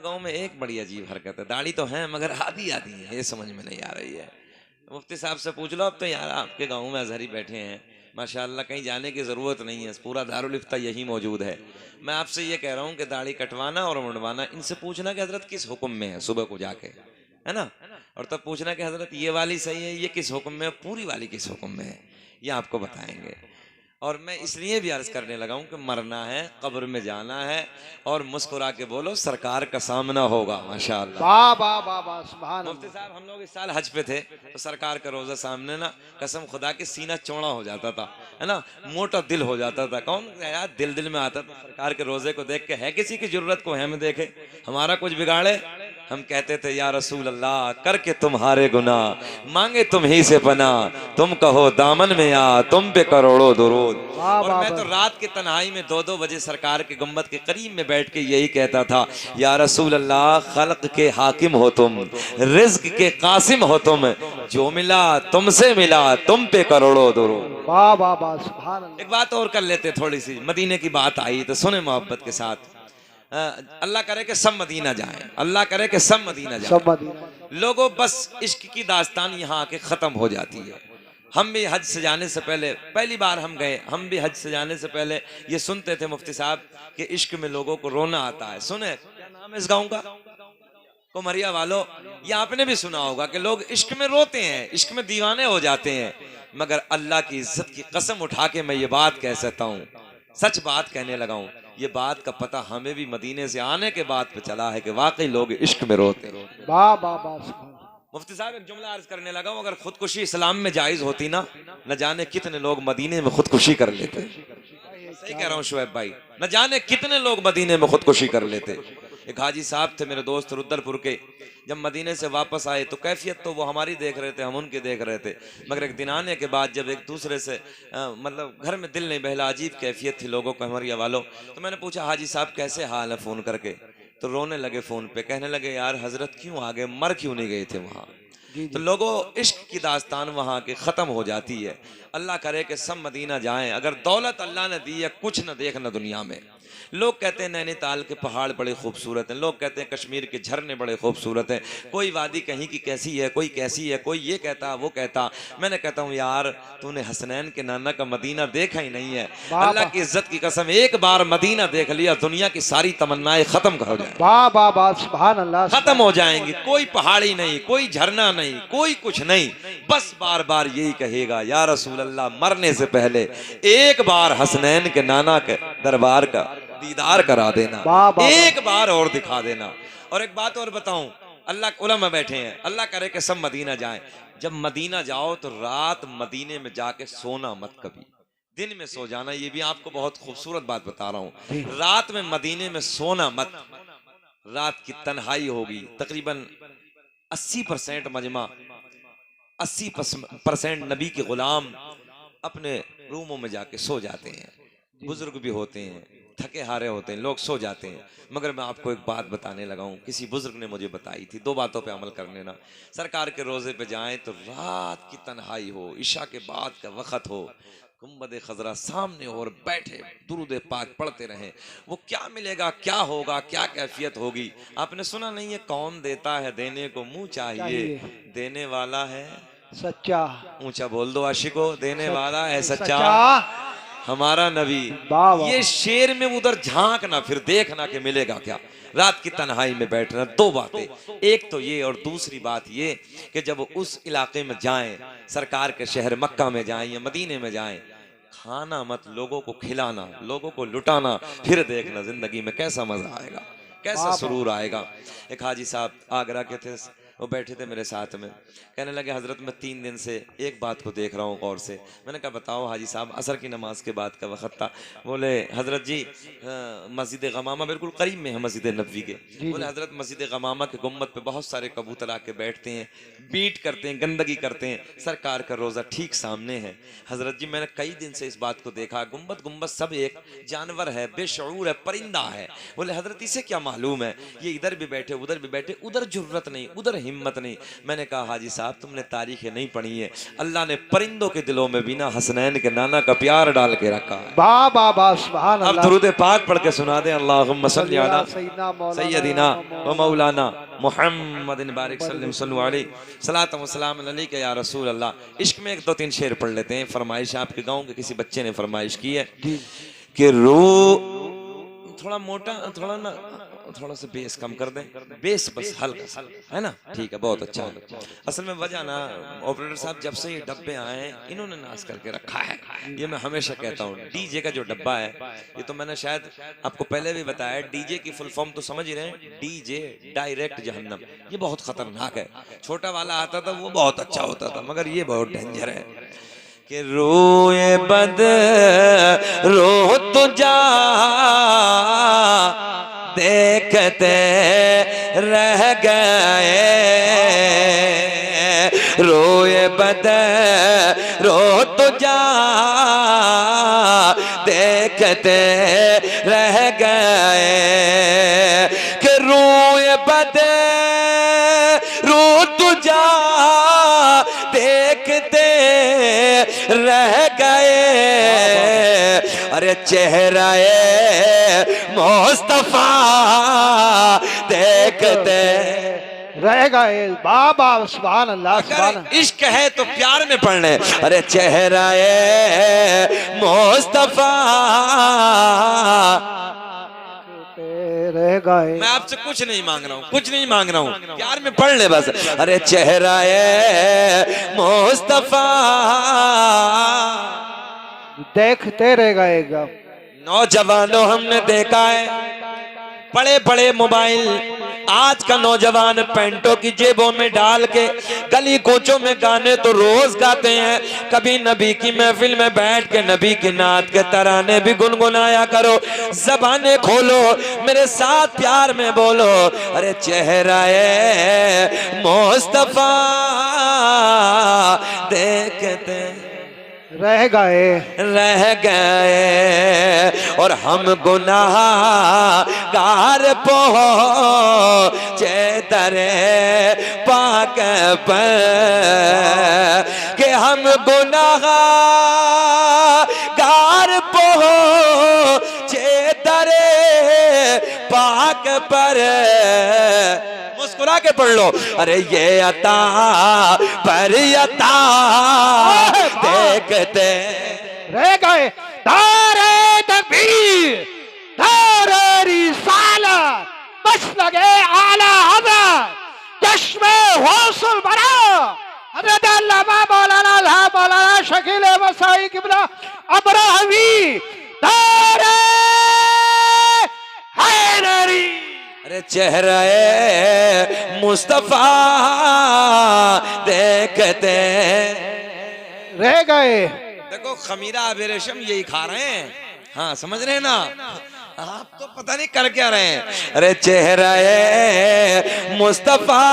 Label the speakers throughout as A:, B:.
A: गांव में एक बड़ी अजीब हरकत है, दाढ़ी तो है मगर आधी आधी है, ये समझ में नहीं आ रही है। मुफ्ती साहब से पूछ लो, अब तो यार आपके गांव में अजहरी बैठे हैं माशाल्लाह, कहीं जाने की जरूरत नहीं है, पूरा दारुल इफ्ता यही मौजूद है। मैं आपसे ये कह रहा हूँ कि दाढ़ी कटवाना और मुंडवाना, इनसे पूछना कि हजरत किस हुक्म में है, सुबह को जाके, है ना। और तब पूछना कि हजरत ये वाली सही है, ये किस हुक्म में है, पूरी वाली किस हुक्म में है, ये आपको बताएंगे। और मैं इसलिए भी अर्ज करने लगा हूं कि मरना है, कब्र में जाना है, और मुस्कुरा के बोलो सरकार का सामना होगा माशाअल्लाह।
B: वाह वाह वाह वाह सुभान
A: मुफ्ती
B: अल्लाह।
A: साहब, हम लोग इस साल हज पे थे तो सरकार का रोजा सामने ना, कसम खुदा के सीना चौड़ा हो जाता था, है ना, मोटा दिल हो जाता था। कौन यार दिल दिल में आता था सरकार के रोजे को देख के, है किसी की जरूरत को हमें देखे, हमारा कुछ बिगाड़े। हम कहते थे या रसूल अल्लाह करके तुम्हारे गुनाह मांगे तुम ही से पना, तुम कहो दामन में आ तुम पे करोड़ों दुरूद।
B: वाह
A: और
B: वाह
A: मैं तो
B: वाह।
A: रात की तन्हाई में 2-2 बजे सरकार के गुम्बद के करीब में बैठ के यही कहता था, या रसूल अल्लाह खल्क के हाकिम हो तुम, रिज्क के कासिम हो तुम, जो मिला तुमसे मिला तुम पे करोड़ों दुरूद।
B: वाह वाह वाह सुभान
A: एक
B: अल्लाह।
A: बात और कर लेते, थोड़ी सी मदीने की बात आई तो सुने मोहब्बत के साथ। अल्लाह करे कि सब मदीना जाएं, अल्लाह करे कि सब मदीना
B: सब
A: जाएं।
B: मदीना।
A: लोगों बस इश्क की दास्तान यहाँ आके खत्म हो जाती है। हम भी हज से जाने से पहले, पहली बार हम गए, हम भी हज से जाने से पहले ये सुनते थे मुफ्ती साहब कि इश्क में लोगों को रोना आता है। सुने, क्या नाम है इस गांव का, कुमरिया वालों, ये आपने भी सुना होगा कि लोग इश्क में रोते हैं, इश्क में दीवाने हो जाते हैं। मगर अल्लाह की इज्जत की कसम उठा के मैं ये बात कह सकता हूँ, सच बात कहने लगा हूँ, ये बात का पता हमें भी मदीने से आने के बाद पे चला है कि वाकई लोग इश्क में रोते हैं।
B: वाह वाह वाह सुभान अल्लाह।
A: मुफ्ती साहब एक जुमला अर्ज करने लगा हूं, अगर खुदकुशी इस्लाम में जायज होती ना, न जाने कितने लोग मदीने में खुदकुशी कर लेते। सही कह रहा हूँ शुएब भाई, न जाने कितने लोग मदीने में खुदकुशी कर लेते। एक हाजी साहब थे मेरे दोस्त रुद्रपुर के, जब मदीने से वापस आए तो कैफियत तो वो हमारी देख रहे थे, हम उनकी देख रहे थे। मगर एक दिन आने के बाद जब एक दूसरे से मतलब घर में दिल नहीं बहला, अजीब कैफियत थी लोगों को, हमारी वालों। तो मैंने पूछा हाजी साहब कैसे हाल है फोन करके, तो रोने लगे फोन पे, कहने लगे यार हजरत क्यों आ गए, मर क्यों नहीं गए थे वहां।
B: जी
A: तो
B: जी।
A: लोगों इश्क की दास्तान वहां के खत्म हो जाती है। अल्लाह करे कि सब मदीना जाएं। अगर दौलत अल्लाह ने दी है, कुछ न देखना दुनिया में। लोग कहते हैं नैनीताल के पहाड़ बड़े खूबसूरत हैं, लोग कहते हैं कश्मीर के झरने बड़े खूबसूरत हैं, कोई वादी कहीं की कैसी है, कोई कैसी है, कोई ये कहता वो कहता। मैंने कहता हूँ यार तूने हसनैन के नाना का मदीना देखा ही नहीं है।
B: वाह
A: अल्लाह
B: वाह
A: की इज्जत की कसम, एक बार मदीना देख लिया दुनिया की सारी तमन्नाएं खत्म हो जाएंगी,
B: वाह वाह वाह सुभान अल्लाह।
A: खत्म हो जाएंगी। कोई पहाड़ी नहीं, कोई झरना नहीं, कोई कुछ नहीं, बस बार बार यही कहेगा या रसूल अल्लाह मरने से पहले एक बार हसनैन के नाना के दरबार का दीदार करा देना,
B: वाह वाह वाह।
A: एक बार और दिखा देना। और एक बात और बताऊं, अल्लाह उलमा बैठे हैं, अल्लाह करे कि सब मदीना जाएं। जब मदीना जाओ तो रात मदीने में जाके सोना मत कभी, दिन में सो जाना। ये भी आपको बहुत खूबसूरत बात बता रहा
B: जी।
A: हूं, रात में मदीने में सोना मत। रात की तन्हाई होगी, तकरीबन 80% मजमा, 80% नबी के गुलाम अपने रूमों में जाके सो जाते हैं।
B: जी
A: बुजुर्ग भी होते हैं, थके हारे होते हैं, लोग सो जाते हैं। मगर मैं आपको एक बात बताने लगा हूँ, किसी बुजुर्ग ने मुझे बताई थी, 2 बातों पे अमल कर लेना। सरकार के रोजे पे जाएं तो रात की तन्हाई हो, इशा के बाद का वक्त हो, गुम्बद खजरा सामने हो और बैठे दुरूद पाक पढ़ते रहें। वो क्या मिलेगा, क्या होगा, क्या कैफियत होगी। आपने सुना नहीं है, कौन देता है देने को मुंह चाहिए,
B: चाहिए
A: देने वाला है
B: सच्चा।
A: ऊंचा बोल दो आशिको, देने वाला है सच्चा
B: सच्चा।
A: हमारा नबी।
B: वाह वाह।
A: ये शेर में उधर झांकना, फिर देखना कि मिलेगा क्या। रात की तन्हाई में बैठना। 2 बातें, एक तो ये, और दूसरी बात ये कि जब उस इलाके में जाएं, सरकार के शहर मक्का में जाएं या मदीने में जाएं, खाना मत, लोगों को खिलाना, लोगों को लुटाना, फिर देखना जिंदगी में कैसा मजा आएगा, कैसा
B: वाह
A: सुरूर
B: वाह।
A: आएगा। एक हाजी साहब आगरा के थे, वो बैठे थे मेरे साथ में, कहने लगे हजरत मैं 3 दिन से एक बात को देख रहा हूँ गौर से। मैंने कहा बताओ हाजी साहब। असर की नमाज के बाद का वक्त था। बोले हजरत जी मस्जिद गमामा बिल्कुल करीब में है मस्जिद नबवी के।
B: जी
A: बोले
B: जी।
A: हजरत मस्जिद गमामा के गुम्बद पे बहुत सारे कबूतर आके बैठते हैं, बीट करते हैं, गंदगी करते हैं, सरकार का रोज़ा ठीक सामने है। हजरत जी मैंने कई दिन से इस बात को देखा, गुम्बद गुम्बद सब एक जानवर है, बेशऊर है, परिंदा है। बोले हजरत इसे क्या मालूम है, ये इधर भी बैठे उधर भी बैठे, उधर जरूरत नहीं, उधर हिम्मत नहीं। मैंने कहा हाजी साहब तुमने तारीखें नहीं पढ़ी है, अल्लाह ने परिंदों के दिलों में बिना हसनैन के नाना का प्यार डाल के रखा है।
B: वाह वाह वाह सुभान
A: अब
B: अल्लाह।
A: दुरूद पाक पढ़ के सुना दे, अल्लाहुम्मा सल्ली अला सय्यदिना व मौलाना मुहम्मदिन बारिक सल्लल्लाहु अलैहि सलातु व सलाम अलैका या रसूल अल्लाह। इश्क में एक दो तीन शेर पढ़ लेते हैं। फरमाइश आपके गांव के किसी बच्चे ने फरमाइश की है कि थोड़ा मोटा, थोड़ा ना, थोड़ा सा बेस कम कर दें, बेस बस हल्का सा, है ना? ठीक है, बहुत अच्छा है। असल में वजह ना ऑपरेटर साहब जब से ये डब्बे आए हैं इन्होंने नाश करके रखा है। ये मैं हमेशा कहता हूँ, डीजे का जो डब्बा है ये तो मैंने शायद आपको पहले भी बताया, डीजे की फुल फॉर्म तो समझ ही रहे हैं, डीजे डायरेक्ट जहन्नम। ये बहुत खतरनाक है। छोटा वाला आता था वो बहुत अच्छा होता था, मगर ये बहुत डेंजर है कि रोए बद रो तुझा देखते रह गए, रोए बद रो तुझा देखते रह गए, कि रोए बद रो तुझा देखते रह गए, अरे चेहराए मुस्तफा देखते
B: रह गए। वाह वाह सुभान अल्लाह सुभान अल्लाह।
A: इश्क है तो प्यार में पढ़ने, अरे चेहराए मुस्तफा
B: रह गए।
A: मैं आपसे कुछ नहीं मांग रहा हूँ, कुछ नहीं मांग रहा हूँ, प्यार में पढ़ ले बस। अरे चेहराए मुस्तफा
B: देखते रह गएगा।
A: नौजवानों हमने देखा है बड़े बड़े मोबाइल आज का नौजवान पैंटों की जेबों में डाल के गली कोचों में गाने तो रोज गाते हैं। कभी नबी की महफिल में बैठ के नबी की नात के तराने भी गुनगुनाया करो। जबाने खोलो, मेरे साथ प्यार में बोलो, अरे चेहराए मुस्तफा देखते
B: रह गए,
A: रह गए, और हम गुनाहगार पहुंचे दरे पाक पर, कि हम गुनाहगार पहुंचे दरे पाक पर। मुस्कुरा के पढ़ लो, अरे ये अता पर अता देखते
B: रह गए। तारे तकबीर, तारे रिसालत, बस लगे आला हज़रत, चश्मे हौसल बना हज़रत अल्लामा मौलाना मौलाना शकील मसाई किबला अब्राहवी तारे हैदरी।
A: अरे चेहराए मुस्तफा देखते
B: रह गए।
A: देखो खमीरा अबे रेशम यही खा रहे हैं, हाँ समझ रहे हैं ना? आप तो पता नहीं कर क्या रहे हैं। अरे चेहराए मुस्तफा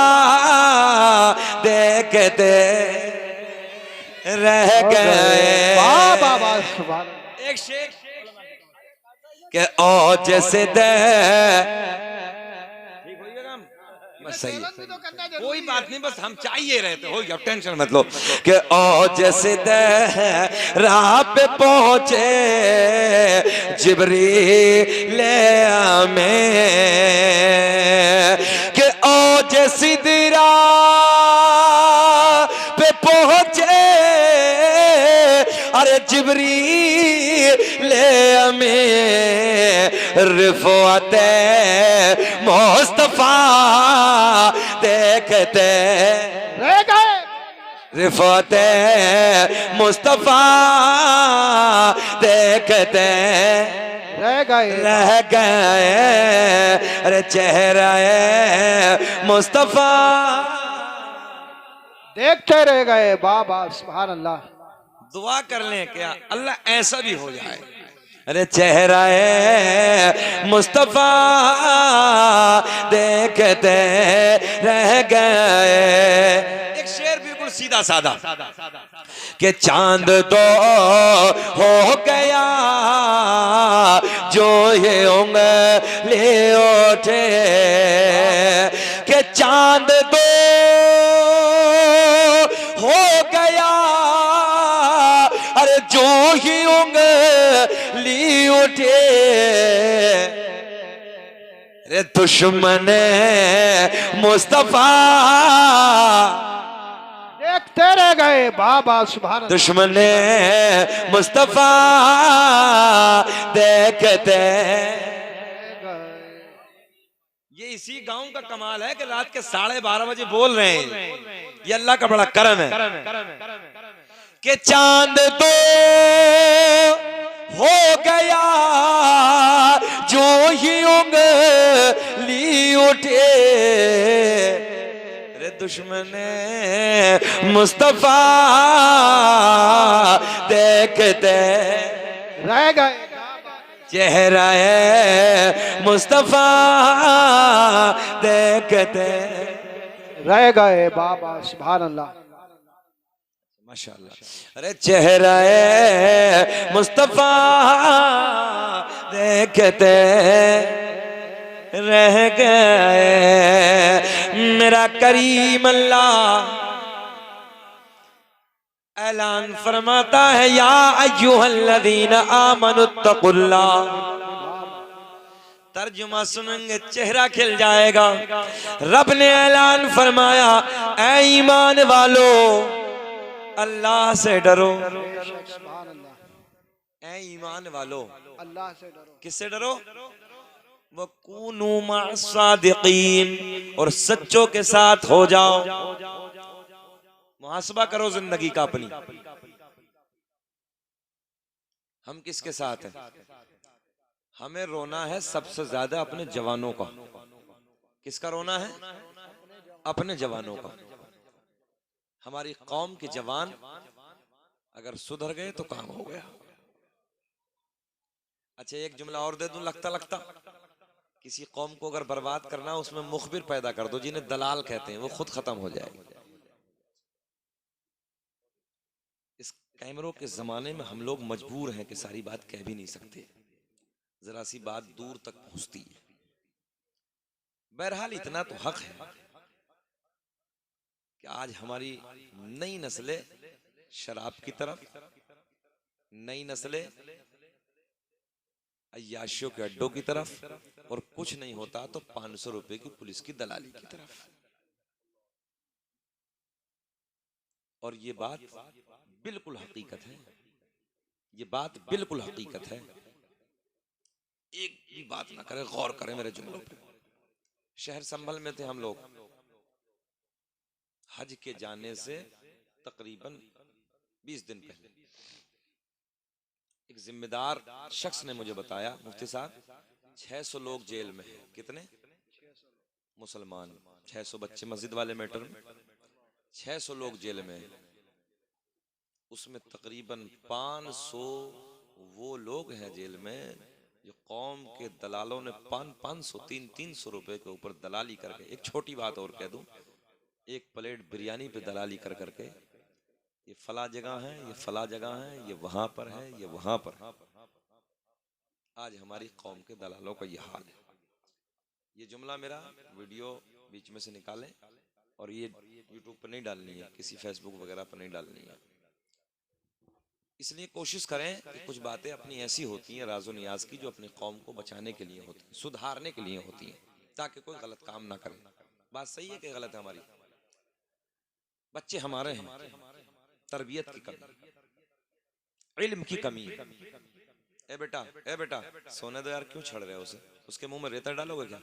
A: देखते रह गए।
B: वाह वाह वाह सुभान।
A: एक शेर के ओ जैसे दे बस सही है, कोई बात नहीं, बस हम चाहिए रहते हो गया, टेंशन मत लो। कि ओ जैसे दे राह पे पहुंचे जिब्रील में, कि ओ जैसी दिरा पे पहुंचे अरे जिब्रील में, रिफ़अते मुस्तफा देखते
B: रह गए।
A: रिफ़अते मुस्तफा देखते
B: रह गए।
A: रह गए। अरे चेहराए मुस्तफा
B: देखते रह गए। वाह वाह सुभान अल्लाह।
A: दुआ कर लें क्या अल्लाह ऐसा भी हो जाए। अरे चेहराए मुस्तफा देखते रह गए। एक शेर बिल्कुल सीधा साधा कि चांद तो हो गया जो ये उंगली उठे, कि चांद तो उठे रे दुश्मन मुस्तफा,
B: देखते रह गए बाबा सुभान अल्लाह।
A: दुश्मन मुस्तफा देखते। ये इसी गांव का कमाल है कि रात के 12:30 बजे बोल रहे हैं। ये अल्लाह का बड़ा करम है कि चांद तो हो गया जो ही उंगली उठे रे दुश्मन मुस्तफा देखते
B: रह गए
A: चेहरा है मुस्तफा देखते
B: रह गए बाबा सुभान अल्लाह।
A: माशाअल्लाह। अरे चेहरा है मुस्तफा देखते रह गए। मेरा करीम अल्लाह ऐलान फरमाता है या अय्युहल्लज़ीना आमनुत्तकुल्लाह। तर्जुमा सुनेंगे चेहरा खिल जाएगा। रब ने ऐलान फरमाया ऐ ईमान वालो अल्लाह से डरो।
B: सुभान अल्लाह।
A: ऐ ईमान वालो
B: अल्लाह से डरो।
A: किससे डरो? वकूनू मअस्सादिकीन, और सच्चों के साथ हो जाओ। मुहासबा करो जिंदगी का अपनी। हम किसके साथ हैं? हमें रोना है सबसे ज्यादा अपने जवानों का। किसका रोना है? अपने जवानों का। हमारी कौम के जवान अगर सुधर गए तो काम हो गया। अच्छा एक जुमला और दे दूं लगता लगता। किसी कौम को अगर बर्बाद करना उसमें मुखबिर पैदा कर दो जिन्हें दलाल कहते हैं, वो खुद खत्म हो जाएगी। इस कैमरों के जमाने में हम लोग मजबूर हैं कि सारी बात कह भी नहीं सकते, जरा सी बात दूर तक पहुंचती है। बहरहाल इतना तो हक है कि आज हमारी नई नस्लें शराब की तरफ, नई नस्लें अय्याशियों के अड्डों की तरफ, और कुछ नहीं होता तो 500 रुपए की पुलिस की दलाली की तरफ। और ये बात बिल्कुल हकीकत है, ये बात बिल्कुल हकीकत है। एक भी बात ना करें, गौर करें मेरे जुमलों पे। शहर संभल में थे हम लोग। हज के जाने से तकरीबन 20 दिन पहले एक जिम्मेदार शख्स ने मुझे बताया, मुफ्ती साहब 600 लोग जेल में हैं। कितने? मुसलमान। 600 बच्चे मस्जिद वाले मैटर में, 600 लोग जेल में हैं। उसमें तकरीबन 500 वो लोग हैं जेल में जो कौम के दलालों ने 500 300 रुपए के ऊपर दलाली करके, एक छोटी बात और कह दूं, एक प्लेट बिरयानी पे दलाली कर करके ये फला जगह है, ये फला जगह है, ये वहां पर है, ये वहां पर है। आज हमारी कौम के दलालों का ये हाल है। ये जुमला मेरा वीडियो बीच में से निकालें और ये यूट्यूब पर नहीं डालनी है, किसी फेसबुक वगैरह पर नहीं डालनी है। इसलिए कोशिश करें कि कुछ बातें अपनी ऐसी होती हैं राज़ो नियाज की जो अपनी कौम को बचाने के लिए होती हैं, सुधारने के लिए होती हैं, ताकि कोई गलत काम ना करे। बात सही है कि गलत है? हमारी बच्चे हमारे हैं, तरबियत की कमी, इल्म की कमी। ए बेटा सोने दो यार, क्यों छड़ रहे हो उसे? उसके मुंह में रेता डालोगे क्या?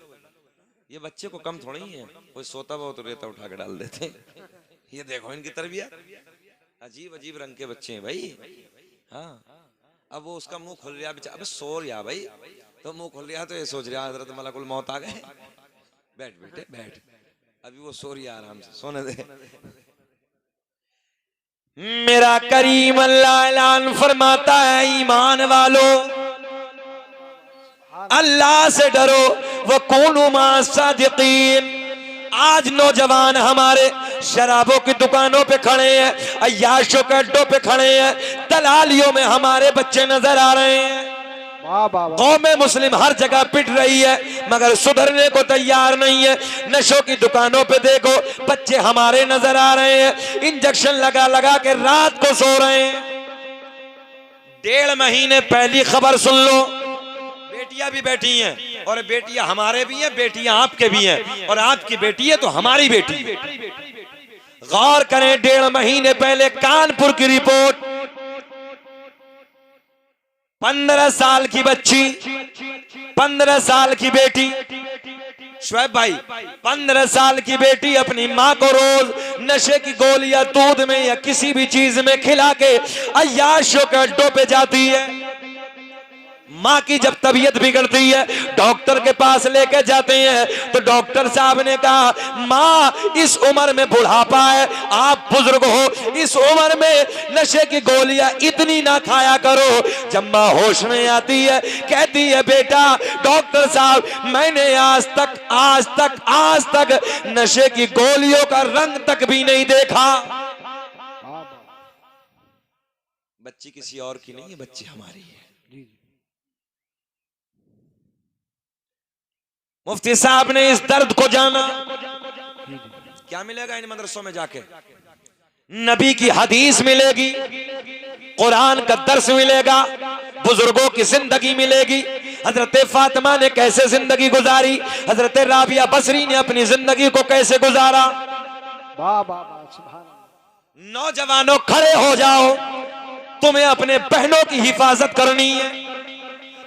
A: ये बच्चे को कम थोड़ी ही है, कोई सोता हुआ तो रेता उठा के डाल देते। ये देखो इनकी तरबियत, अजीब अजीब रंग के बच्चे हैं भाई। हाँ, अब वो उसका मुंह खुल रहा, बेचारा, अबे सो रहा भाई, तो मुंह खुल रहा तो ये सोच रहा हजरत मलकुल मौत आ गए। बैठ बेटे बैठ, अभी वो सो रहा आराम से, सोने दे। मेरा करीम अल्लाह ऐलान फरमाता है, ईमान वालो अल्लाह से डरो, वकूनू मअस्सादिकीन। आज नौजवान हमारे शराबों की दुकानों पे खड़े हैं, अय्याशों के अड्डों पे खड़े हैं, दलालियों में हमारे बच्चे नजर आ रहे हैं। कौम मुस्लिम हर जगह पिट रही है मगर सुधरने को तैयार नहीं है। नशों की दुकानों पे देखो, बच्चे हमारे नजर आ रहे हैं, इंजेक्शन लगा लगा के रात को सो रहे हैं। 1.5 महीने पहली खबर सुन लो, बेटियां भी बैठी हैं, और बेटियां हमारे भी हैं, बेटियां आपके भी हैं, और आपकी बेटी है तो हमारी बेटी। गौर करें, 1.5 महीने पहले कानपुर की रिपोर्ट, 15 साल की बच्ची, 15 साल की बेटी, शुएब भाई 15 साल की बेटी अपनी माँ को रोज नशे की गोलियां दूध में या किसी भी चीज में खिला के अय्याशों के अड्डों पे जाती है। माँ की जब तबीयत बिगड़ती है, डॉक्टर के पास लेके जाते हैं तो डॉक्टर साहब ने कहा, माँ इस उम्र में बुढ़ापा है, आप बुजुर्ग हो, इस उम्र में नशे की गोलियां इतनी ना खाया करो। जब माँ होश में आती है, कहती है, बेटा डॉक्टर साहब मैंने आज तक नशे की गोलियों का रंग तक भी नहीं देखा। बच्ची किसी और की नहीं है, बच्ची हमारी है। मुफ्ती साहब ने इस दर्द को जाना। क्या मिलेगा इन मदरसों में जाके? नबी की हदीस मिलेगी, कुरान का दर्स मिलेगा, बुजुर्गों की जिंदगी मिलेगी। हजरत फातिमा ने कैसे जिंदगी गुजारी, हजरत राबिया बसरी ने अपनी जिंदगी को कैसे गुजारा। नौजवानों खड़े हो जाओ, तुम्हें अपने बहनों की हिफाजत करनी है,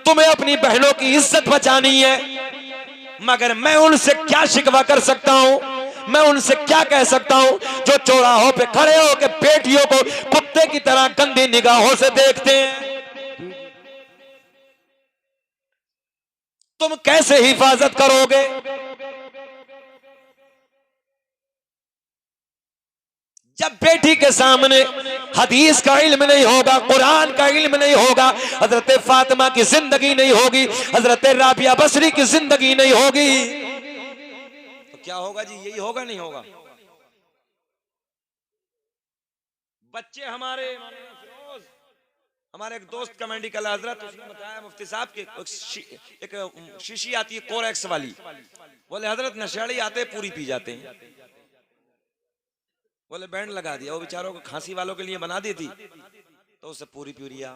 A: तुम्हें अपनी बहनों की इज्जत बचानी है। मगर मैं उनसे क्या शिकवा कर सकता हूं, मैं उनसे क्या कह सकता हूं जो चौराहों पे खड़े होकर बेटियों को कुत्ते की तरह गंदी निगाहों से देखते हैं। तुम कैसे हिफाजत करोगे? जब बेटी के सामने हदीस का इल्म नहीं होगा, कुरान का इल्म नहीं होगा, हजरत फातिमा की जिंदगी नहीं होगी, हजरत राबिया बसरी की जिंदगी नहीं होगी, तो क्या होगा जी? यही होगा, नहीं होगा? बच्चे हमारे एक दोस्त का मेडिकल हजरत, उसने बताया मुफ्ती साहब के एक शीशी आती है कोरेक्स वाली, बोले हजरत नशेड़ी आते पूरी पी जाते हैं। बोले बैंड लगा दिया, वो बेचारों को खांसी वालों के लिए बना दी थी, तो उसे पूरी प्यूरिया।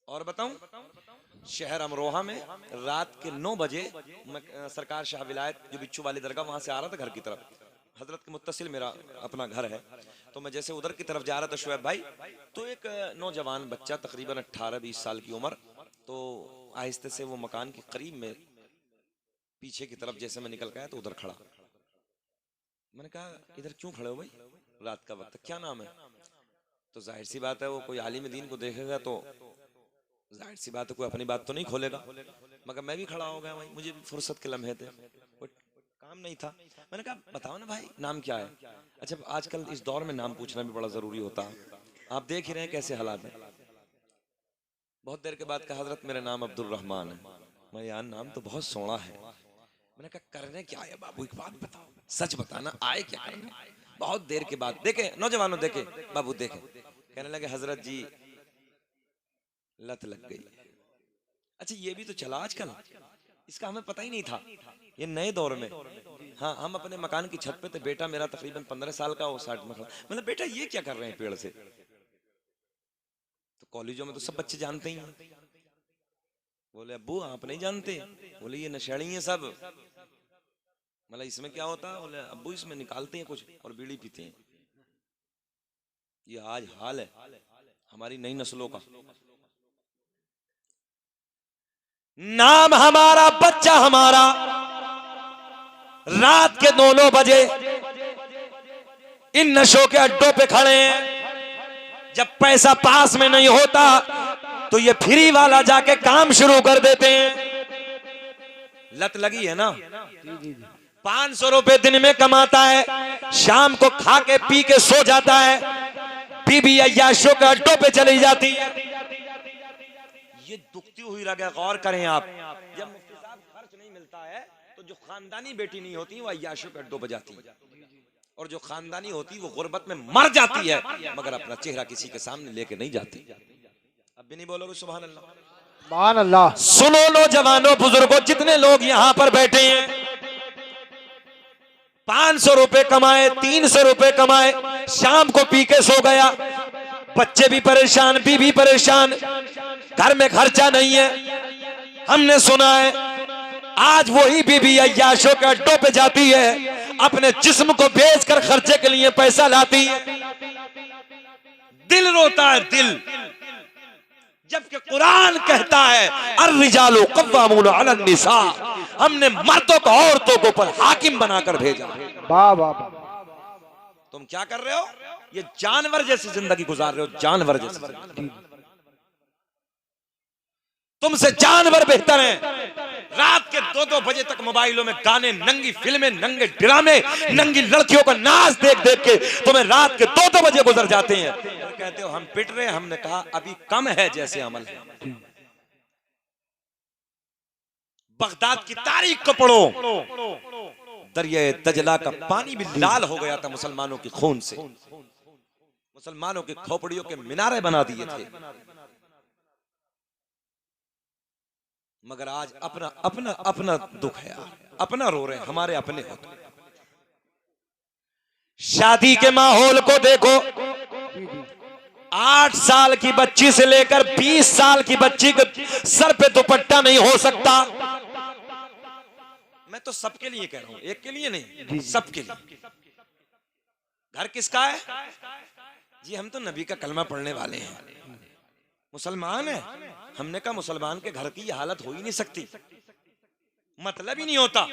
A: और बताऊं, शहर अमरोहा में रात के 9 बजे सरकार शाह विलायत जो बिच्छू वाली दरगाह, वहां से आ रहा था घर की तरफ, हजरत के मुत्तसिल मेरा अपना घर है, तो मैं जैसे उधर की तरफ जा रहा था शुएब भाई, तो एक नौजवान बच्चा तकरीबन 18-20 साल की उम्र, तो आहिस्ते से वो मकान के करीब में पीछे की तरफ जैसे मैं निकल गया तो उधर खड़ा। मैंने कहा, इधर क्यों खड़े हो भाई, रात का वक्त, क्या नाम है? तो जाहिर सी बात है वो कोई आलिम दीन को देखेगा तो जाहिर सी बात है कोई अपनी बात तो नहीं खोलेगा। मगर मैं भी खड़ा हो गया भाई, मुझे भी फुर्सत के लम्हे थे, कोई काम नहीं था। मैंने कहा, बताओ ना भाई नाम क्या है? अच्छा, आजकल इस दौर में नाम पूछना भी बड़ा जरूरी होता है, आप देख ही रहे हैं कैसे हालात है। बहुत देर के बाद कहा, हजरत मेरा नाम अब्दुल रहमान है। मैं, यार नाम तो बहुत सोना है। मैंने कहा, करने क्या है बाबू, एक बात बताओ, सच बताना, आए क्या करने? बहुत देर के बाद देखे नौजवानों, देखे बाबू, देखे, कहने लगे, हजरत जी लत लग गई। अच्छा, ये भी तो चला आजकल, इसका हमें पता ही नहीं था, ये नए दौर में। हाँ, हम अपने मकान की छत पे थे, बेटा मेरा तकरीबन 15 साल का, वो 60 में खड़ा। मतलब बेटा ये क्या कर रहे हैं पेड़ से? तो कॉलेजों में तो सब बच्चे जानते ही हैं। बोले, अब्बू आप नहीं जानते? बोले, ये नशेड़ी हैं सब। मतलब इसमें क्या होता है? बोले, अब्बू इसमें निकालते हैं कुछ और बीड़ी पीते हैं। ये आज हाल है हमारी नई नस्लों का। नाम हमारा, बच्चा हमारा, रात के 9 बजे इन नशों के अड्डों पे खड़े हैं। जब पैसा पास में नहीं होता तो ये फ्री वाला जाके काम शुरू कर देते हैं। लत लगी है ना? 500 रुपए दिन में कमाता है, शाम को खा के पी के सो जाता है, बीबी अय्याशों के अड्डों पे चली जाती है। ये दुखती हुई रगे, गौर करें आप। जब मुफ्ती साहब खर्च नहीं मिलता है तो जो खानदानी बेटी नहीं होती वो अय्याशों के अड्डों पे जाती है, और जो खानदानी होती वो गुर्बत में मर जाती है, मगर अपना चेहरा किसी के सामने लेके नहीं जाती। अब भी नहीं बोलोगे सुभान अल्लाह?
B: सुभान अल्लाह।
A: सुनो नौजवानों, बुजुर्गों, जितने लोग यहाँ पर बैठे हैं, 500 रुपए कमाए, 300 रुपए कमाए, शाम को पी के सो गया,
C: बच्चे भी परेशान, बीवी परेशान, घर में खर्चा नहीं है। हमने सुना है आज वही बीवी अय्याशों के अड्डों पे जाती है, अपने जिस्म को बेचकर खर्चे के लिए पैसा लाती है। दिल रोता है दिल, जबकि कुरान कहता है अर्रिजालु कव्वामून अला निसा, हमने मर्दों को औरतों को ऊपर हाकिम बनाकर भेजा।
B: वाह वाह।
C: तुम क्या कर रहे हो? ये जानवर जैसी जिंदगी गुजार रहे हो, जानवर जैसी। तुमसे जानवर बेहतर हैं। रात के 2-2 बजे तक मोबाइलों में गाने, नंगी फिल्में, नंगे ड्रामे, नंगी लड़कियों का नाच देख देख के तुम्हें रात के 2-2 बजे गुजर जाते हैं। कहते हो हम पिट रहे हैं। हमने कहा अभी कम है जैसे अमल है। बगदाद की तारीख को पढ़ो, दरिया दजला का पानी भी लाल हो गया था मुसलमानों के खून से। मुसलमानों की खोपड़ियों के मीनारे बना दिए थे। मगर आज अपना अपना अपना दुख है, अपना रो रहे हैं, हमारे अपने होते। शादी के माहौल को देखो, 8 साल की बच्ची से लेकर 20 साल की बच्ची के सर पे दुपट्टा नहीं हो सकता। मैं तो सबके लिए कह रहा हूं, एक के लिए नहीं, सबके लिए। घर किसका है जी? हम तो नबी का कलमा पढ़ने वाले हैं, मुसलमान है। हमने कहा मुसलमान के घर की हालत हो ही नहीं सकती, मतलब ही नहीं होता।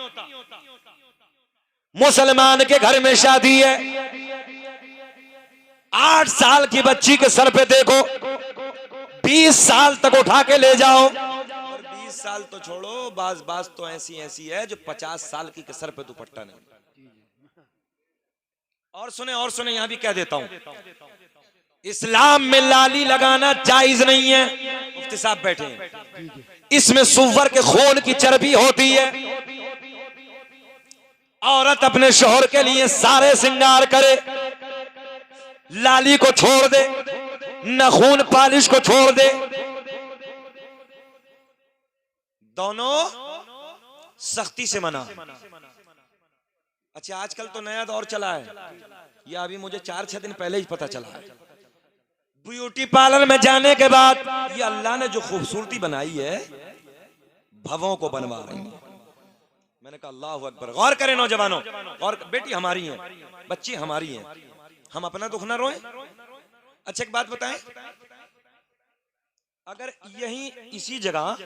C: मुसलमान के घर में शादी है, 8 साल की बच्ची के सर पे देखो, 20 साल तक उठा के ले जाओ। और 20 साल तो छोड़ो, बाज तो ऐसी है जो 50 साल की के सर पे दुपट्टा नहीं। और सुने यहां भी कह देता हूं, इस्लाम में लाली लगाना जायज नहीं है। मुफ्ती साहब बैठे हैं, इसमें सुअर के खून की चर्बी होती है। औरत अपने शौहर के लिए सारे श्रृंगार करे, लाली को छोड़ दे, नाखून पालिश को छोड़ दे, दोनों सख्ती से मना। अच्छा आजकल तो नया दौर चला है, या अभी मुझे 4-6 दिन पहले ही पता चला है। ब्यूटी पार्लर में जाने के बाद ये अल्लाह ने जो खूबसूरती बनाई है, भवों को बनवा रही है। मैंने कहा अल्लाह अकबर। गौर करें नौजवानों, और बेटी हमारी है, बच्ची हमारी है, हम अपना दुख ना रोएं। अच्छा एक बात बताएं, अगर यही इसी जगह,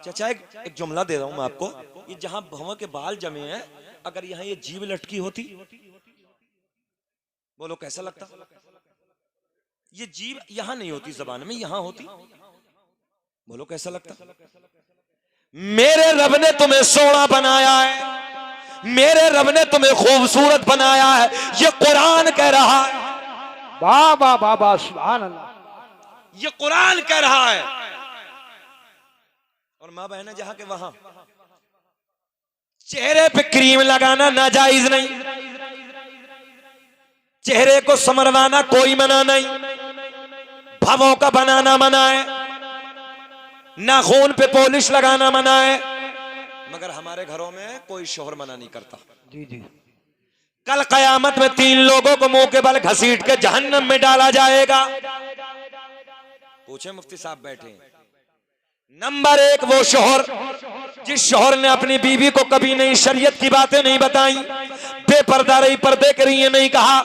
C: चाचा एक जुमला दे रहा हूं मैं आपको, ये जहां भवों के बाल जमे हैं, अगर यहाँ ये जीभ लटकी होती, बोलो कैसा लगता? ये जीभ यहां नहीं होती, जबान में यहां होती, बोलो कैसा लगता? मेरे रब ने तुम्हें सोना बनाया है, मेरे रब ने तुम्हें खूबसूरत बनाया है, ये कुरान कह रहा है।
B: वाह वाह वाह वाह, सुभान अल्लाह।
C: ये कुरान कह रहा है। और मां बहन जहां के वहां चेहरे पे क्रीम लगाना नाजायज नहीं, चेहरे को संवरवाना कोई मना नहीं, भवों का बनाना मना है, नाखून पे पॉलिश लगाना मना है। मगर हमारे घरों में कोई शोहर मना नहीं करता।
B: जी जी।
C: कल कयामत में 3 लोगों को मुंह के बल घसीट के जहन्नम में डाला जाएगा। पूछे मुफ्ती साहब बैठे हैं। नंबर 1 वो शोहर जिस शोहर ने अपनी बीवी को कभी नहीं शरीयत की बातें नहीं बताई, बेपर्दा रही, पर्दे के लिए नहीं कहा,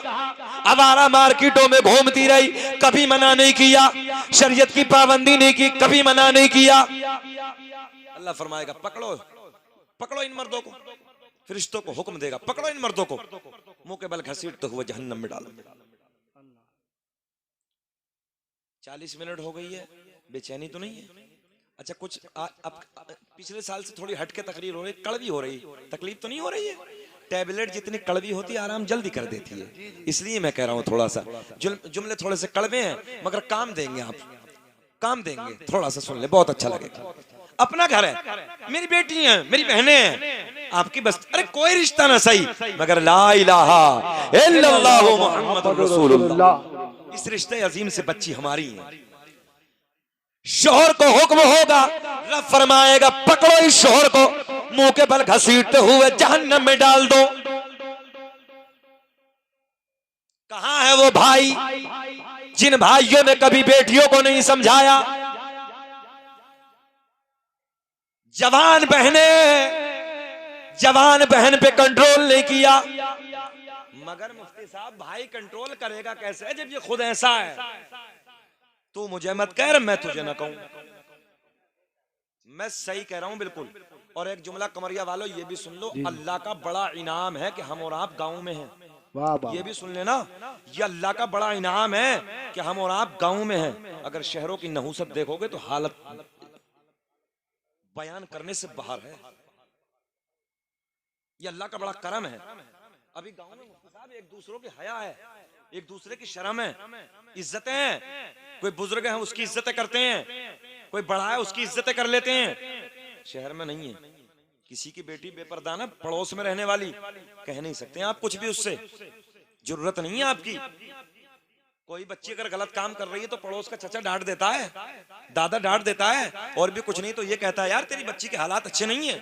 C: आवारा मार्केटों में घूमती रही, कभी मना नहीं किया, शरीयत की पाबंदी नहीं की, कभी मना नहीं किया। अल्लाह फरमाएगा पकड़ो पकड़ो इन मर्दों को, फरिश्तों को हुक्म देगा पकड़ो इन मर्दों को, मुंह के बल घसीटते हुए जहन्नम में डालो। 40 मिनट हो गई है, बेचैनी तो नहीं है? अच्छा कुछ अब पिछले साल से थोड़ी हटके तकरीर हो रही, कड़वी हो रही, तकलीफ तो नहीं हो रही है? टैबलेट जितनी कड़वी होती है आराम जल्दी कर देती है, इसलिए मैं कह रहा हूं थोड़ा सा जुमले थोड़े से कड़वे हैं मगर काम देंगे, आप काम देंगे, थोड़ा सा सुन ले, बहुत अच्छा लगेगा। अपना घर है, मेरी बेटी है, मेरी बहनें हैं, आपकी बस, अरे कोई रिश्ता ना सही मगर ला इलाहा इल्लल्लाह मुहम्मदुर रसूलुल्लाह, इस रिश्ते अजीम से बच्ची हमारी है। शोहर को हुक्म होगा, रब फरमाएगा पकड़ो इस शोहर को, मुंह के बल घसीटते हुए जहन्नम में डाल दो। कहां है वो भाई जिन भाइयों ने कभी बेटियों को नहीं समझाया, जवान बहन पे कंट्रोल नहीं किया। मगर मुफ्ती साहब भाई कंट्रोल करेगा कैसे जब ये खुद ऐसा है? तू मुझे मत कह, मैं तुझे न कहूं। मैं सही कह रहा हूं बिल्कुल। और एक जुमला कमरिया वालों ये भी सुन लो, अल्लाह का बड़ा इनाम है कि हम और आप गांव में हैं।
B: वाह वाह।
C: ये भी सुन लेना, ये अल्लाह का बड़ा इनाम है कि हम और आप गांव में हैं। अगर शहरों की नहुसत देखोगे तो हालत बयान करने से बाहर है। ये अल्लाह का बड़ा करम है। अभी गांव में साहब एक दूसरों की हया है, एक दूसरे की शर्म है, इज्जतें हैं। कोई बुजुर्ग है उसकी इज्जतें करते हैं, कोई बड़ा है उसकी इज्जतें कर लेते हैं। शहर में नहीं है। किसी की बेटी बेपर्दा ना, पड़ोस में रहने वाली, कह नहीं सकते आप कुछ भी उससे, जरूरत नहीं है आपकी। कोई बच्ची अगर गलत काम कर रही है तो पड़ोस का चचा डांट देता है, दादा डांट देता है, और भी कुछ नहीं तो ये कहता है यार तेरी बच्ची के हालात अच्छे नहीं है।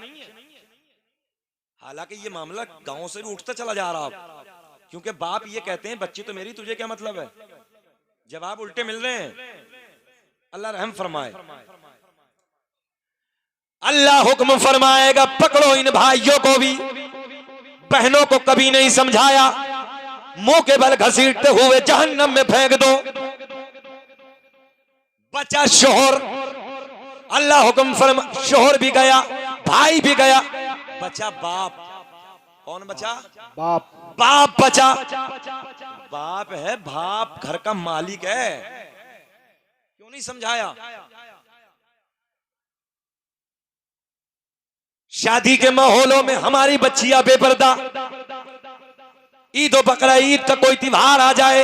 C: हालांकि ये मामला गांव से भी उठता चला जा रहा है, क्योंकि बाप ये कहते हैं बच्ची तो मेरी, तुझे क्या मतलब है। जवाब उल्टे मिल रहे हैं। अल्लाह रहम फरमाए। अल्लाह हुक्म फरमाएगा पकड़ो इन भाइयों को भी, बहनों को कभी नहीं समझाया, मुंह के बल घसीटते हुए जहन्नम में फेंक दो। बचा शोहर, अल्लाह हुक्म फरमा, शोहर भी गया, भाई भी गया, बचा बाप। कौन बचा?
B: बाप।
C: बाप बचा। बाप है, बाप घर का मालिक है। क्यों नहीं समझाया? शादी के माहौलों में हमारी बच्चियां बेपर्दा, ईद और बकरा ईद का कोई त्योहार आ जाए,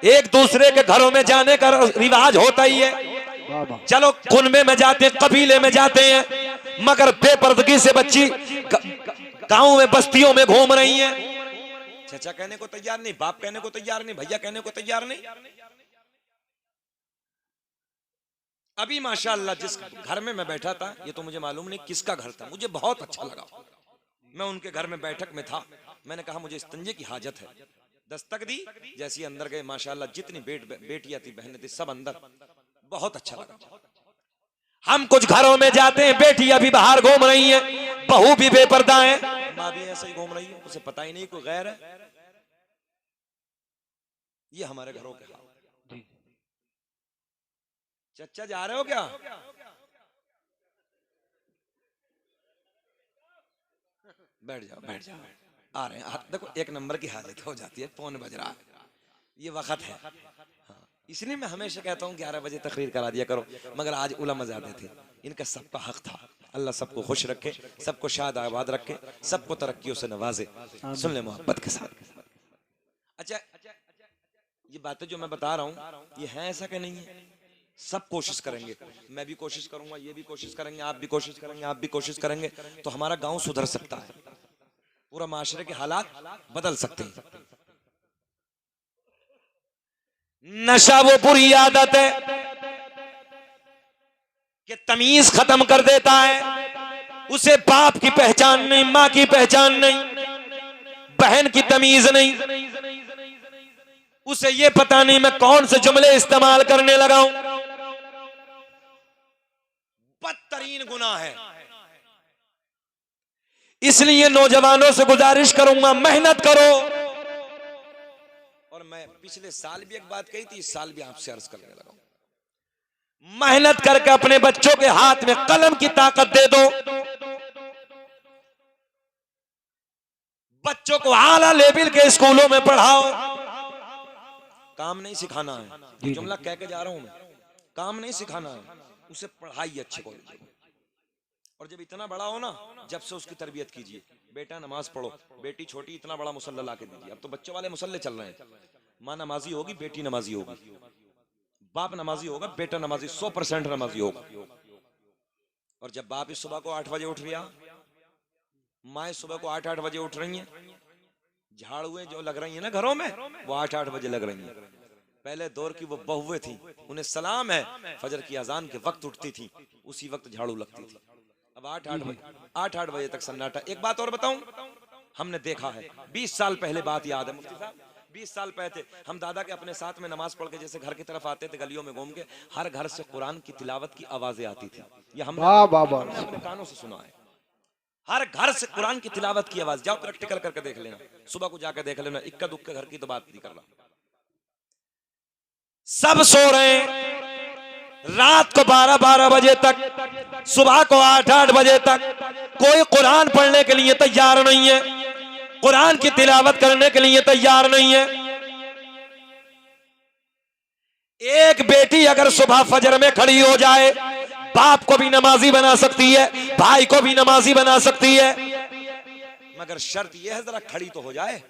C: एक दूसरे के घरों में जाने का रिवाज होता ही है। चलो कुनबे में जाते हैं, कबीले में जाते हैं, मगर बेपर्दगी से बच्ची गांव में बस्तियों में घूम रही है। चाचा कहने को तैयार नहीं, बाप कहने को तैयार नहीं, भैया कहने को तैयार नहीं। अभी माशाअल्लाह जिस घर में मैं बैठा था, ये तो मुझे मालूम नहीं किसका घर था, मुझे बहुत अच्छा लगा। मैं उनके घर में बैठक में था, मैंने कहा मुझे इस्तंजे की हाजत है। दस्तक दी, जैसी अंदर गए माशाअल्लाह जितनी बेटियां थी, बहनें थी, सब अंदर। बहुत अच्छा लगा। हम कुछ घरों में जाते हैं, बेटियां भी बाहर घूम रही हैं, बहू भी बेपर्दा है, माँ भी ऐसे ही घूम रही है, उसे पता ही नहीं कोई गैर है। ये हमारे घरों के हाल। चचा जा रहे हो क्या? बैठ जाओ, बैठ जाओ, आ रहे हैं। देखो एक नंबर की हालत हो जाती है, पौन बज रहा है, ये वक्त है। हाँ, इसलिए मैं हमेशा कहता हूँ 11 बजे तकरीर करा दिया करो, मगर आज उलमा ज़्यादा थे, इनका सबका हक था। अल्लाह सबको खुश रखे, सबको शाद आबाद रखे, सबको तरक्कियों से नवाजे। सुन ले मोहब्बत के साथ। अच्छा, ये बातें जो मैं बता रहा हूँ ये है ऐसा कि नहीं है? सब कोशिश करेंगे, मैं भी कोशिश करूंगा, ये भी कोशिश करेंगे, आप भी कोशिश करेंगे, आप भी कोशिश करेंगे, तो हमारा गांव सुधर सकता है, पूरा माशरे के हालात बदल सकते हैं। नशा वो बुरी आदत है कि तमीज खत्म कर देता है। उसे बाप की पहचान नहीं, माँ की पहचान नहीं, बहन की तमीज नहीं, उसे ये पता नहीं मैं कौन से जुमले इस्तेमाल करने लगा हूं। बदतरीन गुनाह है। इसलिए नौजवानों से गुजारिश करूंगा, मेहनत करो। और मैं पिछले साल भी एक बात कही थी, इस साल भी आपसे अर्ज करने लगा हूं, मेहनत करके अपने बच्चों के हाथ में कलम की ताकत दे दो। बच्चों को आला लेवल के स्कूलों में पढ़ाओ। काम नहीं सिखाना है, जुमला कह के जा रहा हूं मैं, काम नहीं सिखाना है, उसे पढ़ाइए अच्छे कॉलेज। और जब इतना बड़ा हो ना, जब से उसकी तरबियत कीजिए। बेटा नमाज पढ़ो, बेटी छोटी इतना बड़ा मुसल्ला ला के दीजिए। अब तो बच्चों वाले मुसल्ले चल रहे हैं, माँ नमाजी होगी, बेटी नमाजी होगी, बाप नमाजी होगा, बेटा नमाजी, 100% नमाजी होगा। और जब बाप इस सुबह को 8 बजे उठ गया, माँ सुबह को 8-8 बजे उठ रही हैं, झाड़ुएं जो लग रही है ना घरों में, वो 8-8 बजे लग रही हैं। पहले दौर की वो बहुएं थी, उन्हें सलाम है, फजर की अजान के वक्त उठती थी, उसी वक्त झाड़ू लगती थी। अब 8-8 बजे तक सन्नाटा। एक बात और बताऊं, हमने देखा है, 20 साल पहले बात याद है मुफ्ती साहब, 20 साल पहले थे हम दादा के अपने साथ में नमाज पढ़ के जैसे घर की तरफ आते थे गलियों में घूम के, हर घर से कुरान की तिलावत की आवाजें आती थी। ये
B: वाह वाह वाह।
C: हमने अपने कानों से सुना है। हर घर से कुरान की तिलावत की आवाज, जाओ प्रैक्टिकल करके देख लेना, सुबह को जाकर देख लेना, इक्का दुक्का घर की तो बात नहीं कर रहा। सब सो रहे हैं रात को 12-12 बजे तक, सुबह को 8-8 बजे तक, कोई कुरान पढ़ने के लिए तैयार नहीं है, कुरान की तिलावत करने के लिए तैयार नहीं है। एक बेटी अगर सुबह फजर में खड़ी हो जाए, बाप को भी नमाजी बना सकती है, भाई को भी नमाजी बना सकती है, मगर शर्त यह है जरा खड़ी तो हो जाए।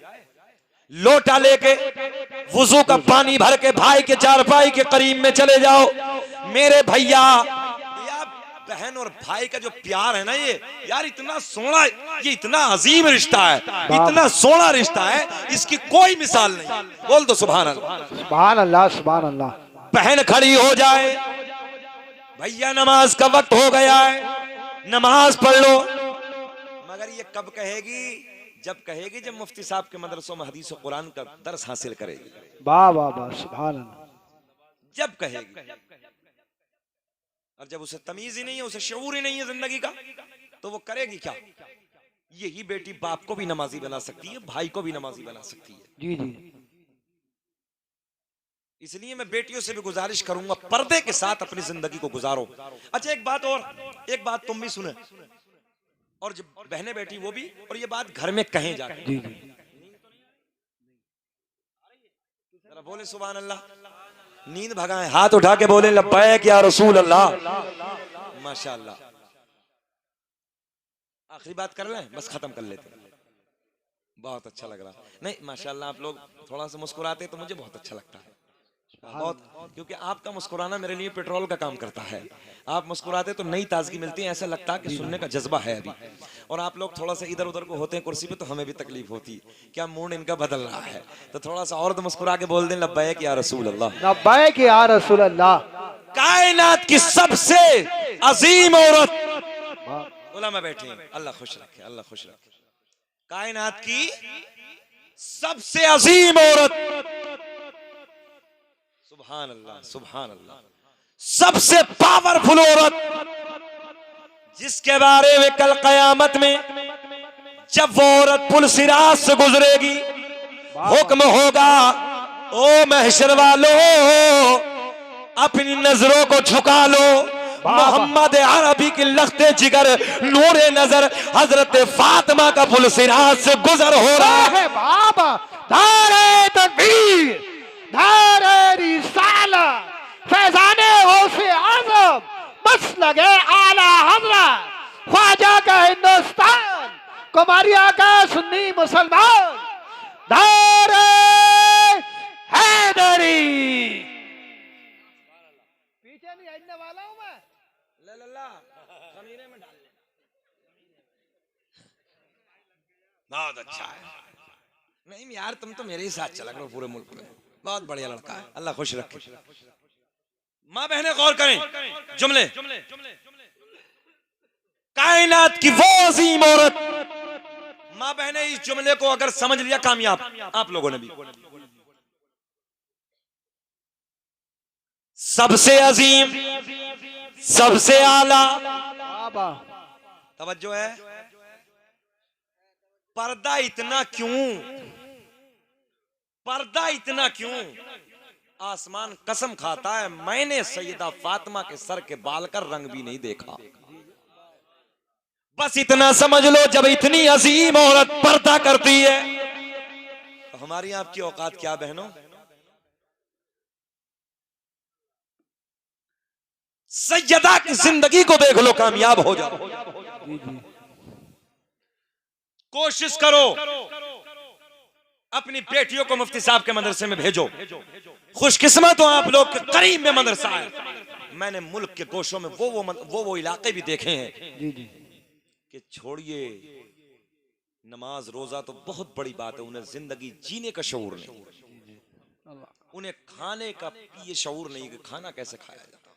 C: लोटा लेके वुजू का पानी भर के भाई के चारपाई के करीब में चले जाओ। मेरे भैया, बहन और भाई का जो प्यार है ना, ये यार इतना सोना, ये इतना अजीम रिश्ता है, इतना सोना रिश्ता है, इसकी कोई मिसाल नहीं। बोल दो सुभान अल्लाह।
B: सुभान अल्लाह सुभान अल्लाह।
C: बहन खड़ी हो जाए, भैया नमाज का वक्त हो गया है, नमाज पढ़ लो, मगर ये कब कहेगी? जब कहेगी जब मुफ्ती साहब के मदरसों में हदीस और कुरान का दर्स हासिल करेगी।
B: वाह वाह वाह सुभान अल्लाह।
C: जब कहेगी, और जब उसे तमीज ही नहीं है, उसे शऊर ही नहीं है जिंदगी का, तो वो करेगी क्या? यही बेटी बाप को भी नमाजी बना सकती है, भाई को भी नमाजी बना सकती है।
B: जी जी।
C: इसलिए मैं बेटियों से भी गुजारिश करूंगा, पर्दे के साथ अपनी जिंदगी को गुजारो। अच्छा एक बात और, एक बात तुम भी सुने, और जब बहनें बैठी वो भी, और ये बात घर में कहें जाके।
B: जी जी।
C: जरा बोले सुभान अल्लाह। नींद भगाएं, हाथ उठा के बोले लब्बैक या रसूल अल्लाह। माशाअल्लाह। आखिरी बात कर लें, बस खत्म कर लेते हैं। बहुत अच्छा लग रहा नहीं, माशाअल्लाह आप लोग थोड़ा सा मुस्कुराते तो मुझे बहुत अच्छा लगता है, बहुत, क्योंकि आपका मुस्कुराना मेरे लिए पेट्रोल का काम करता है। आप मुस्कुराते तो नई ताजगी मिलती है, ऐसा लगता है कि सुनने का जज्बा है अभी। और आप लोग थोड़ा सा इधर उधर को होते हैं कुर्सी पे, तो हमें भी तकलीफ होती है, क्या मूड इनका बदल रहा है, तो थोड़ा सा और तो मुस्कुरा के बोल दें लब्बैक या रसूल अल्लाह।
B: लब्बैक या रसूल अल्लाह।
C: कायनात की सबसे अजीम औरत, उलमा बैठे हैं, अल्लाह खुश रखे, अल्लाह खुश रखे। कायनात की सबसे अजीम औरत, सुभान अल्लाह सुभान अल्लाह, सबसे पावरफुल औरत, जिसके बारे में कल कयामत में जब वो औरत पुल सिरात से गुजरेगी, हुक्म होगा, ओ महशर वालों अपनी नजरों को झुका लो, मोहम्मद अरबी की लख्ते जिगर नूरे नजर हजरत फातिमा का पुल सिरात से गुजर हो रहा है।
B: बाबा नारे तकबीर, नारे रिसाला, फैजाने गौसे आज़म, मसलके आला हज़रत, ख्वाजा का हिंदुस्तान, कुमारिया का सुन्नी मुसलमान, नारे हैदरी। पीछे नहीं हटने वाला हूं मैं।
C: खमीरे में डाल ले। बहुत अच्छा है। नहीं यार, तुम तो मेरे ही साथ चला करो पूरे मुल्क में, बहुत बढ़िया लड़का है, अल्लाह खुश रखे। माँ बहने गौर करें जुमले, कायनात की वो अजीम औरत, माँ बहने इस जुमले को अगर समझ लिया कामयाब आप लोगों ने भी। सबसे अजीम, सबसे आला, तवज्जो है, पर्दा इतना क्यों, पर्दा इतना क्यों? आसमान कसम खाता है, मैंने सैयदा फातिमा के सर के बाल का रंग भी नहीं देखा। बस इतना समझ लो, जब इतनी अजीम औरत पर्दा करती है तो हमारी आपकी औकात क्या बहनों? सैयदा की जिंदगी को देख लो, कामयाब हो जाओ। कोशिश करो अपनी बेटियों को मुफ्ती साहब के मदरसे में भेजो। खुशकिस्मत हो आप लोग के करीब में मदरसा है। मैंने मुल्क के गोशों में वो इलाके भी देखे हैं कि छोड़िए नमाज रोजा तो बहुत बड़ी बात है, उन्हें जिंदगी जीने का शऊर नहीं, उन्हें खाने का ये शऊर नहीं कि खाना कैसे खाया जाता।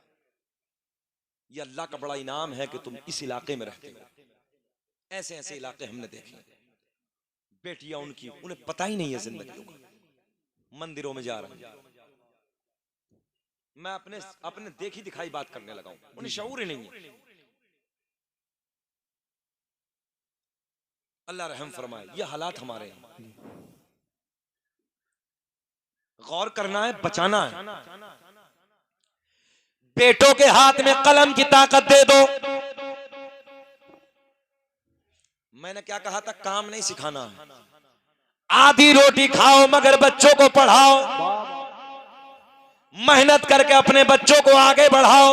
C: ये अल्लाह का बड़ा इनाम है कि तुम इस इलाके में रहते हो। ऐसे ऐसे इलाके हमने देखे, बेटियां उनकी, उन्हें पता ही नहीं है जिंदगी का। मंदिरों में जा रहे हैं। मैं अपने अपने देखी दिखाई बात करने लगा हूं, उन्हें शऊर ही नहीं है। अल्लाह रहम फरमाए, ये हालात हमारे हैं। गौर करना है, बचाना है। बेटों के हाथ में कलम की ताकत दे दो। मैंने क्या कहा था, काम नहीं सिखाना है। आधी रोटी खाओ मगर बच्चों को पढ़ाओ, मेहनत करके अपने बच्चों को आगे बढ़ाओ।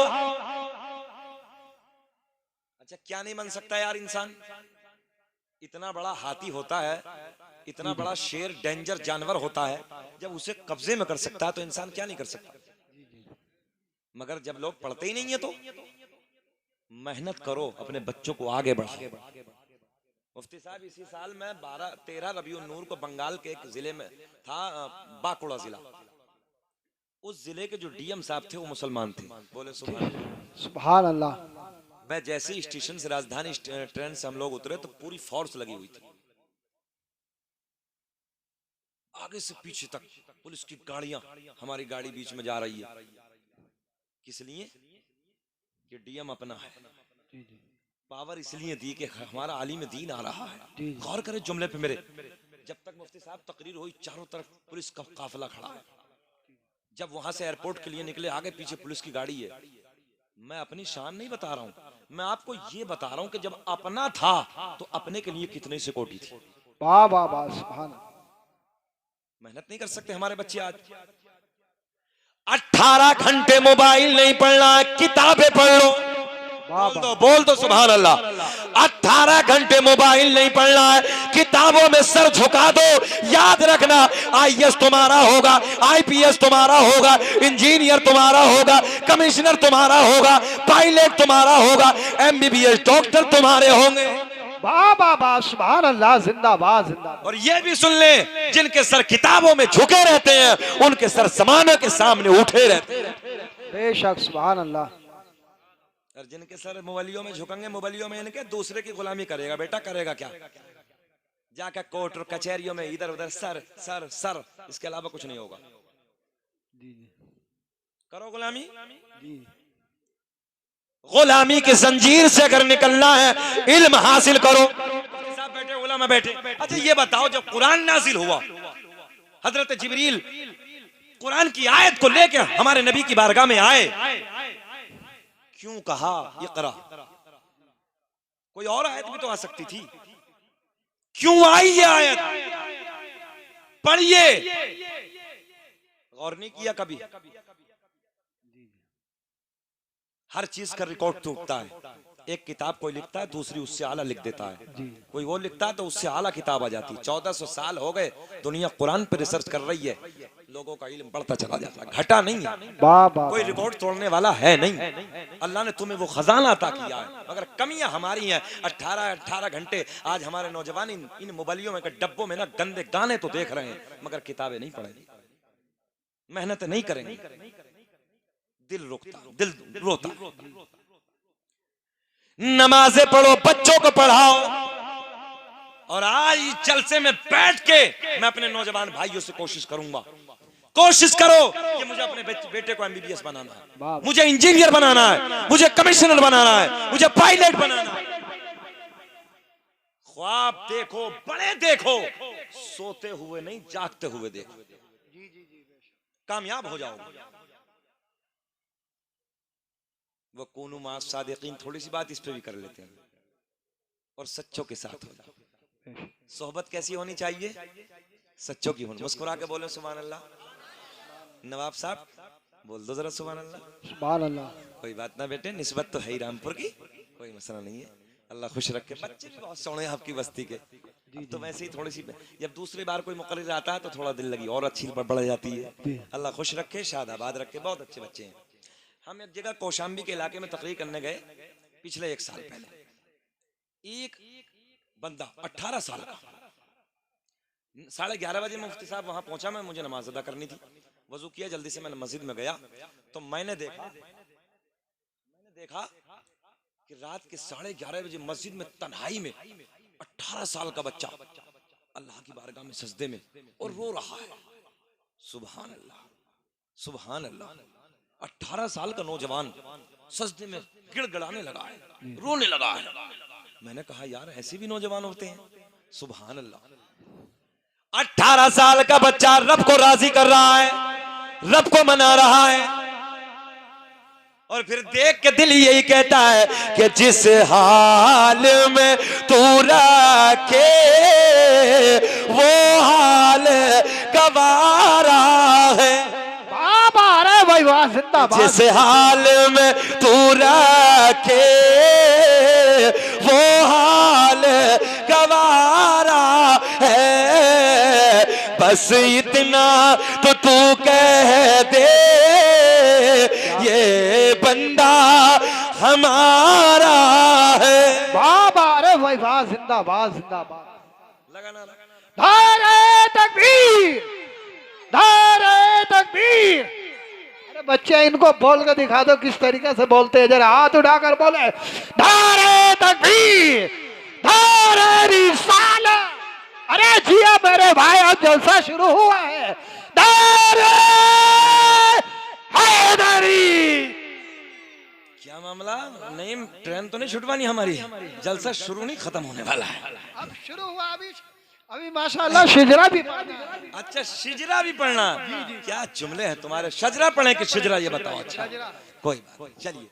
C: अच्छा, क्या नहीं बन सकता यार इंसान? इतना बड़ा हाथी होता है, इतना बड़ा शेर डेंजर जानवर होता है, जब उसे कब्जे में कर सकता है तो इंसान क्या नहीं कर सकता। मगर जब लोग पढ़ते ही नहीं है तो मेहनत करो, अपने बच्चों को आगे बढ़ाओ। मुफ्ती साहब, इसी साल मैं 13 रबीउन नूर को बंगाल के एक जिले में था, बांकुड़ा जिला। उस जिले के जो डीएम साहब थे वो मुसलमान थे। बोले
B: सुभान अल्लाह।
C: वह जैसे ही स्टेशन से, राजधानी ट्रेन से हम लोग उतरे तो पूरी फोर्स लगी हुई थी, आगे से पीछे तक पुलिस की गाड़ियां, हमारी गाड़ी बीच में जा रही है। किस लिए? कि डीएम अपना है, पावर इसलिए दी कि हमारा आलिम दीन आ रहा है। गौर करें जुमले पे मेरे। जब तक मुफ्ती साहब तकरीर हुई, चारों तरफ पुलिस का काफिला खड़ा है। जब वहां से एयरपोर्ट के लिए निकले, आगे पीछे पुलिस की गाड़ी है। मैं अपनी शान नहीं बता रहा हूं, मैं आपको ये बता रहा हूं कि जब अपना था तो अपने के लिए कितनी सिक्योरिटी थी।
B: वाह वाह वाह, सुभान।
C: मेहनत नहीं कर सकते हमारे बच्चे आज? 18 घंटे मोबाइल नहीं पढ़ना, किताबें पढ़ लो। बोल दो सुभान अल्लाह। 18 घंटे मोबाइल नहीं पढ़ना है, किताबों में सर झुका दो। याद रखना, आईएएस तुम्हारा होगा, आईपीएस तुम्हारा होगा, इंजीनियर तुम्हारा होगा, कमिश्नर तुम्हारा होगा, पायलट तुम्हारा होगा, एमबीबीएस डॉक्टर तुम्हारे होंगे।
B: वाह वाह वाह, सुभान अल्लाह, जिंदाबाद जिंदाबाद।
C: और ये भी सुन ले, जिनके सर किताबों में झुके रहते हैं उनके सर जमाने के सामने उठे रहते हैं।
B: बेशक, सुभान अल्लाह।
C: और जिनके सर मोबाइलियों में झुकेंगे, मोबाइलियों में इनके दूसरे की गुलामी करेगा। बेटा करेगा क्या? जाकर कोर्ट और कचहरियों में इधर उधर सर सर सर, इसके अलावा कुछ नहीं होगा। करो गुलामी। गुलामी की जंजीर से अगर निकलना है, इल्म हासिल करो। साहब बैठे, उलमा बैठे। अच्छा ये बताओ, जब कुरान नाजिल हुआ, हजरत जिब्रील कुरान की आयत को लेकर हमारे नबी की बारगाह में आए, क्यों कहा इक़रा? कोई और आयत भी तो आ सकती थी। क्यों आई ये आयत? पढ़िए। गौर नहीं किया कभी? हर चीज का रिकॉर्ड टूटता है। एक किताब कोई लिखता है, दूसरी उससे आला लिख देता है। कोई वो लिखता है तो उससे आला किताब आ जाती है। 1400 साल हो गए, दुनिया कुरान पर रिसर्च कर रही है, लोगों का इल्म बढ़ता चला जाता है, घटा नहीं है। कोई रिकॉर्ड तोड़ने वाला है नहीं। अल्लाह ने तुम्हें वो खजाना अता किया है, मगर कमियां हमारी हैं। 18 घंटे आज हमारे नौजवान इन मोबाइलों में, डब्बों में ना गंदे गाने तो देख रहे हैं, मगर किताबें नहीं पढ़ेंगे, मेहनत नहीं करेंगे। दिल रुकता, दिल रोता। नमाजें पढ़ो, बच्चों को पढ़ाओ। और आज इस जलसे में बैठ के मैं अपने नौजवान भाइयों से कोशिश करूंगा, कोशिश करो कि मुझे अपने बेटे को एमबीबीएस बनाना है, मुझे इंजीनियर बनाना है, मुझे कमिश्नर बनाना है, मुझे पायलट बनाना है। ख्वाब देखो, बड़े देखो, सोते हुए नहीं, जागते हुए देखो। कामयाब हो जाओगे। वो कूनू मा सादिकीन, थोड़ी सी बात इस पे भी कर लेते हैं। और सच्चों के साथ हो जाओ। सोहबत कैसी होनी चाहिए? सच्चों की होनी। मुस्कुरा के बोले सुभान अल्लाह। नवाब साहब बोल दो जरा सुभान अल्लाह।
B: सुभान अल्लाह।
C: कोई बात ना बेटे, निस्बत तो है ही रामपुर की, कोई मसला नहीं है। अल्लाह खुश रखे। बच्चे भी बहुत सोने आपकी बस्ती के। अब तो वैसे ही थोड़ी सी, जब दूसरी बार कोई मुकर्रिर आता है तो थोड़ा दिल लगी और अच्छी बढ़ जाती है। अल्लाह खुश रखे, शादाबाद रखे। बहुत अच्छे बच्चे हैं। हम एक जगह कौशाम्बी के इलाके में तकरीर करने गए पिछले 1 साल पहले। एक बंदा 18 साल का, 11:30 बजे मुफ्ती साहब वहां पहुंचा। मैं, मुझे नमाज अदा करनी थी, वजू किया, जल्दी से मैंने मस्जिद में गया तो मैंने देखा कि रात के 11:30 बजे मस्जिद में तन्हाई में 18 साल का बच्चा अल्लाह की बारगाह में सजदे में और रो रहा है। सुभान अल्लाह, सुभान अल्लाह। 18 साल का नौजवान सजदे में गिड़गिड़ाने लगा है, रोने लगा है। मैंने कहा यार ऐसे भी नौजवान होते हैं, सुभान अल्लाह। 18 साल का बच्चा रब को राजी कर रहा है, रब को मना रहा है, और फिर देख के दिल यही कहता है कि जिस हाल में तू रखे वो हाल गवारा है।
B: बाबा अरे भाई वाह, जिंदाबाद।
C: जिस हाल में तू रखे वो हाल गवारा है, बस इतना तो तू कह दे ये बंदा हमारा है।
B: बाबा अरे भाई वाह, जिंदाबाद जिंदाबाद।
C: लगाना
B: नारे तकबीर, नारे तकबीर। अरे बच्चे इनको बोल के दिखा दो किस तरीके से बोलते हैं, जरा हाथ उठाकर बोले नारे तकबीर, नारे रिसालत। अरे जिया मेरे भाई, अब जलसा शुरू हुआ है। नारे हैदरी।
C: क्या मामला? नहीं, ट्रेन तो नहीं छुटवानी हमारी, जलसा शुरू नहीं खत्म होने वाला है।
B: अब शुरू हुआ, अभी अभी माशाल्लाह शिजरा भी।
C: अच्छा शिजरा भी पढ़ना, क्या जुमले हैं तुम्हारे। शजरा पढ़े कि शिजरा ये बताओ। अच्छा कोई बात, चलिए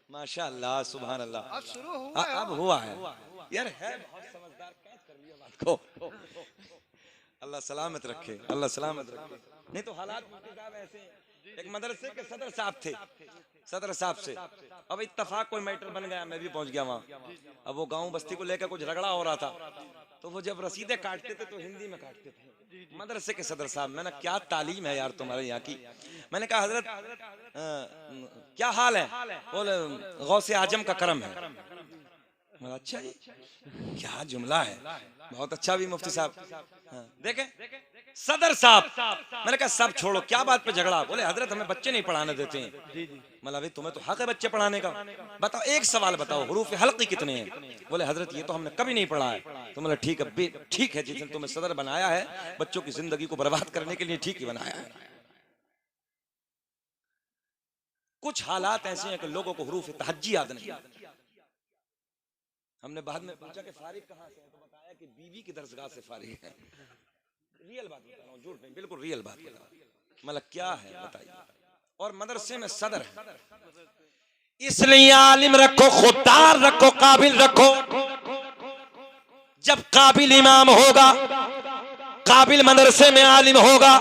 C: माशाल्लाह सुभान अल्लाह।
B: अब शुरू हुआ है।
C: अब हुआ है यार, है बहुत समझदार, कैच कर लिया बात को। अल्लाह सलामत रखे, अल्लाह सलामत रखे। नहीं तो हालात ऐसे हैं। एक मदरसे के सदर साहब थे, सदर साहब से अब इत्तफाक कोई मैटर बन गया, मैं भी पहुंच गया वहां। अब वो गांव बस्ती को लेकर कुछ रगड़ा हो रहा था, तो वो जब रसीदे काटते थे तो हिंदी में काटते थे। मदरसे के सदर साहब, मैंने क्या तालीम है यार तुम्हारे यहाँ की। मैंने कहा हजरत क्या हाल है? बोले गौसे आजम का करम है। मैंने अच्छा जी, क्या जुमला है, बहुत अच्छा भी मुफ्ती साहब। देखे सदर साहब, मैंने कहा सब छोड़ो, क्या बात पे झगड़ा? बोले हजरत हमें बच्चे नहीं पढ़ाने देते हैं। मतलब भाई तुम्हें तो हक है बच्चे पढ़ाने का, बताओ एक सवाल बताओ, हरूफ हल्की कितने हैं? बोले हजरत ये तो हमने कभी नहीं पढ़ा है। तो मतलब ठीक है, ठीक है, जिस दिन तुम्हें सदर बनाया है बच्चों की जिंदगी को बर्बाद करने के लिए ठीक ही बनाया है। कुछ हालात ऐसे हैं कि लोगों को हरूफ तहज्जी याद नहीं। हमने बाद में पूछा कि फारिग कहाँ से है, तो बताया कि बीवी की दरसगाह से फारिग है। रियल बात बता रहा हूँ, झूठ नहीं, बिल्कुल रियल बात बता रहा हूँ। मतलब क्या है बताइए। और मदरसे में सदर है, इसलिए आलिम रखो, खुददार रखो, काबिल रखो। जब काबिल इमाम होगा, काबिल मदरसे में आलिम होगा,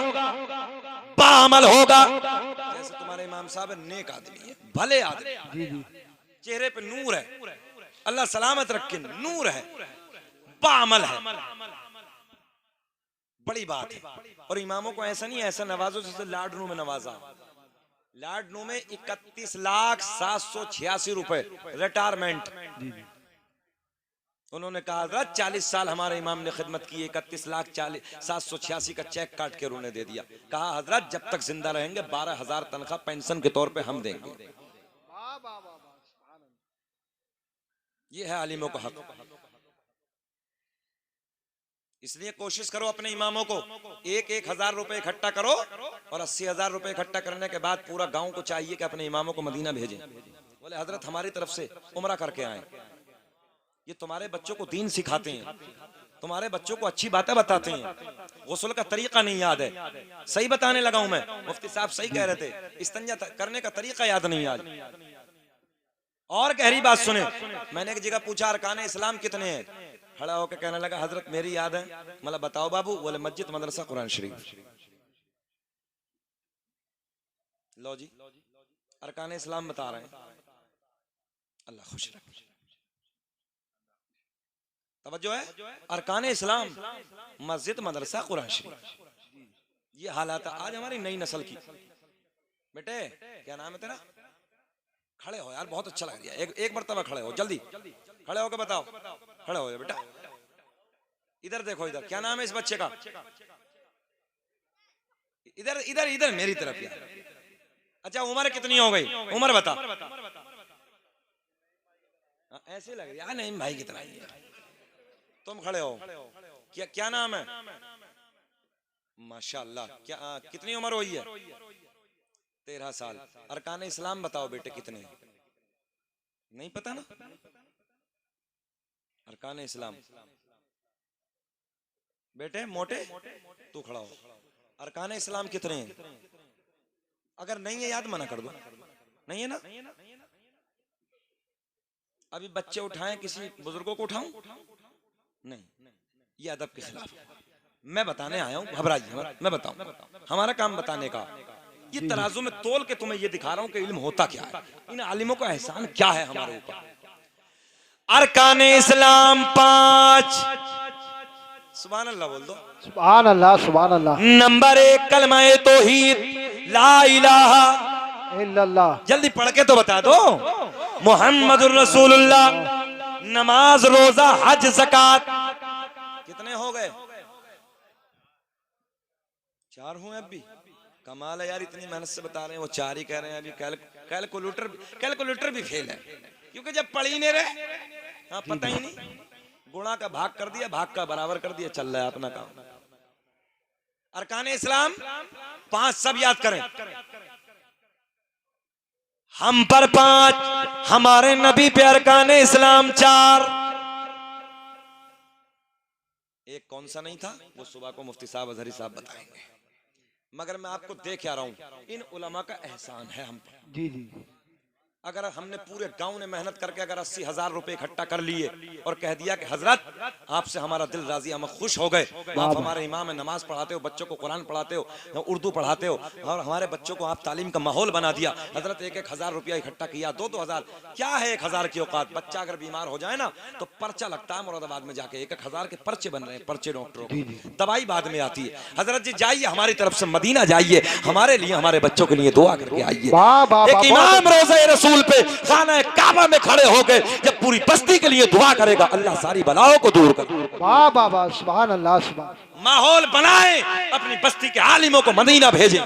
C: बाअमल होगा। जैसे तुम्हारे इमाम साहब नेक आदमी है, भले आदमी, चेहरे पे नूर है, अल्लाह सलामत रखे, नूर है, बाअमल है, बड़ी बात है। और इमामों को ऐसा नहीं, ऐसा नवाजो जैसे लाडनू में नवाजा। लाडनू में 31,786 रुपए रिटायरमेंट। उन्होंने कहा 40 साल हमारे इमाम ने खिदमत की, 31,786 का चेक काट के उन्होंने दे दिया। कहा हजरत जब तक जिंदा रहेंगे 12,000 तनख्वाह पेंशन के तौर पे हम देंगे। ये है आलिमों का हक। इसलिए कोशिश करो अपने इमामों को 1,000 रुपए इकट्ठा करो, और 80,000 रुपए इकट्ठा करने के बाद पूरा गांव को चाहिए कि अपने इमामों को मदीना भेजें। बोले हजरत हमारी तरफ से उम्रा करके आए, ये तुम्हारे बच्चों को दीन सिखाते हैं, तुम्हारे बच्चों को अच्छी बातें बताते हैं। गुस्ल का तरीका नहीं याद है, सही बताने लगा हूं मैं, मुफ्ती साहब सही कह रहे थे, इस्तंजा करने का तरीका याद नहीं याद। और गहरी बात सुने, मैंने एक जगह पूछा अरकान इस्लाम कितने हैं? खड़ा होकर कहने लगा हजरत मेरी याद है। मतलब बताओ बाबू? बोले मस्जिद, मदरसा, कुरान शरीफ। लो जी अरकान इस्लाम बता रहे हैं, अल्लाह खुश रखे। तवज्जो है, अरकान इस्लाम मस्जिद, मदरसा, कुरान शरीफ। ये हालात आज हमारी नई नस्ल की। बेटे क्या नाम है तेरा? खड़े हो यार, बहुत अच्छा लग रहा है, एक मरतबा खड़े हो, जल्दी खड़े होकर बताओ। खड़े हो बेटा, इधर देखो, इधर क्या नाम है इस बच्चे का? इधर इधर इधर मेरी तरफ यार। अच्छा उम्र कितनी हो गई? उम्र बता। ऐसे लग रहा है नहीं भाई कितना ही है। तुम खड़े हो, क्या नाम है? माशाअल्लाह। क्या कितनी उम्र हुई है? 13 साल। अरकान इस्लाम बताओ बेटे कितने हैं? नहीं पता ना? अरकान इस्लाम बेटे मोटे तू खड़ा हो। अरकान इस्लाम कितने हैं? अगर नहीं है याद मना कर दो। नहीं है ना? अभी बच्चे उठाएं, किसी बुजुर्गों को उठाऊं? नहीं, ये अदब के खिलाफ। मैं बताने आया हूं, घबराइए मत। मैं बताऊं, हमारा काम बताने का। ये तराजू में तोल के तुम्हें ये दिखा रहा हूं कि इल्म होता क्या है, इन आलिमों का एहसान क्या है हमारे ऊपर। अरकान इस्लाम 5। सुभान अल्लाह बोल दो।
B: सुभान अल्लाह, सुभान अल्लाह।
C: नंबर 1 कलमा-ए तौहीद, ला इलाहा
B: इल्लल्लाह।
C: जल्दी पढ़ के तो बता दो। मुहम्मदुर रसूलुल्लाह। नमाज, रोजा, हज, ज़कात। कितने हो गए? 4 हुए अब भी। कमाल है यार, इतनी मेहनत से बता रहे हैं, वो 4 ही कह रहे हैं। अभी कैलकुलेटर भी फेल है, क्योंकि जब पढ़ ही नहीं रहे, हाँ पता ही नहीं, गुणा का भाग कर दिया, भाग का बराबर कर दिया, चल रहा है अपना काम। अरकान इस्लाम 5 सब याद करें। हम पर 5, हमारे नबी पे अरकान इस्लाम 4। एक कौन सा नहीं था, वो सुबह को मुफ्ती साहब अजहरी साहब बताएंगे, मगर मैं आपको देख आ रहा हूं, इन उलमा का एहसान है हम पर।
B: जी जी।
C: अगर हमने पूरे गांव ने मेहनत करके अगर 80,000 रुपए इकट्ठा कर लिए और कह दिया कि हजरत आपसे हमारा दिल राजी, हम खुश हो गए, आप हमारे इमाम है, नमाज पढ़ाते हो, बच्चों को कुरान पढ़ाते हो, उर्दू पढ़ाते हो, और हमारे बच्चों को आप तालीम का माहौल बना दिया, हजरत 1-1 रुपया इकट्ठा किया, 2-2 क्या है 1,000 की औकात। बच्चा अगर बीमार हो जाए ना तो पर्चा लगता है मुरादाबाद में जाके, 1-1 के पर्चे बन रहे हैं, पर्चे डॉक्टरों को, दवाई बाद में आती है। हजरत जी जाइए हमारी तरफ से मदीना जाइए, हमारे लिए हमारे बच्चों के लिए दुआ करके आइए। एक इमाम रोज़े रसूल पे खाना काबा में खड़े होकर जब पूरी बस्ती के लिए दुआ करेगा, अल्लाह सारी बलाओं को दूर कर।
B: वाह वाह वाह, सुभान अल्लाह, सुभान।
C: माहौल बनाए, अपनी बस्ती के आलिमों को मदीना भेजें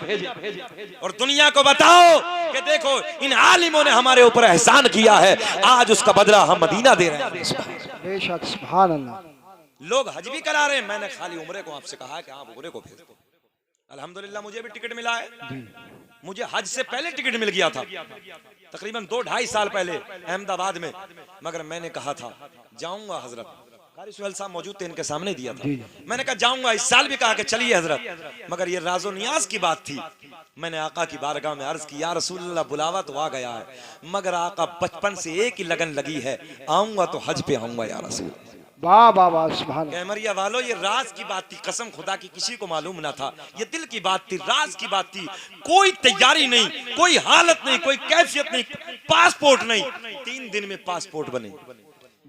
C: और दुनिया को बताओ कि देखो इन आलिमों ने हमारे ऊपर एहसान किया है, आज उसका बदला हम मदीना दे रहे हैं।
B: बेशक, सुभान अल्लाह।
C: लोग हज भी करा रहे हैं, मैंने खाली उम्रे को आपसे कहा कि आप उम्रे को भेज दो। अल्हम्दुलिल्लाह मुझे भी टिकट मिला है। मुझे हज से पहले टिकट मिल गया था, तकरीबन 2-2.5 साल पहले अहमदाबाद में, मगर मैंने कहा था जाऊंगा हजरत, कारी सुहेल साहब मौजूद थे, इनके सामने दिया था, मैंने कहा जाऊंगा। इस साल भी कहा कि चलिए हजरत, मगर ये राजो नियाज की बात थी। मैंने आका की बारगाह में अर्ज की, या रसूलल्लाह बुलावा तो आ गया है, मगर आका बचपन से एक ही लगन लगी है, आऊंगा तो हज पे आऊंगा या रसूल।
B: वाह वाह वाह, सुभान।
C: कैमरिया वालों, ये राज की बात थी, कसम खुदा की किसी को मालूम ना था, ये दिल की बात थी, राज की बात थी। कोई तैयारी नहीं, कोई हालत नहीं, कोई कैफियत नहीं, पासपोर्ट नहीं, 3 दिन में पासपोर्ट बने।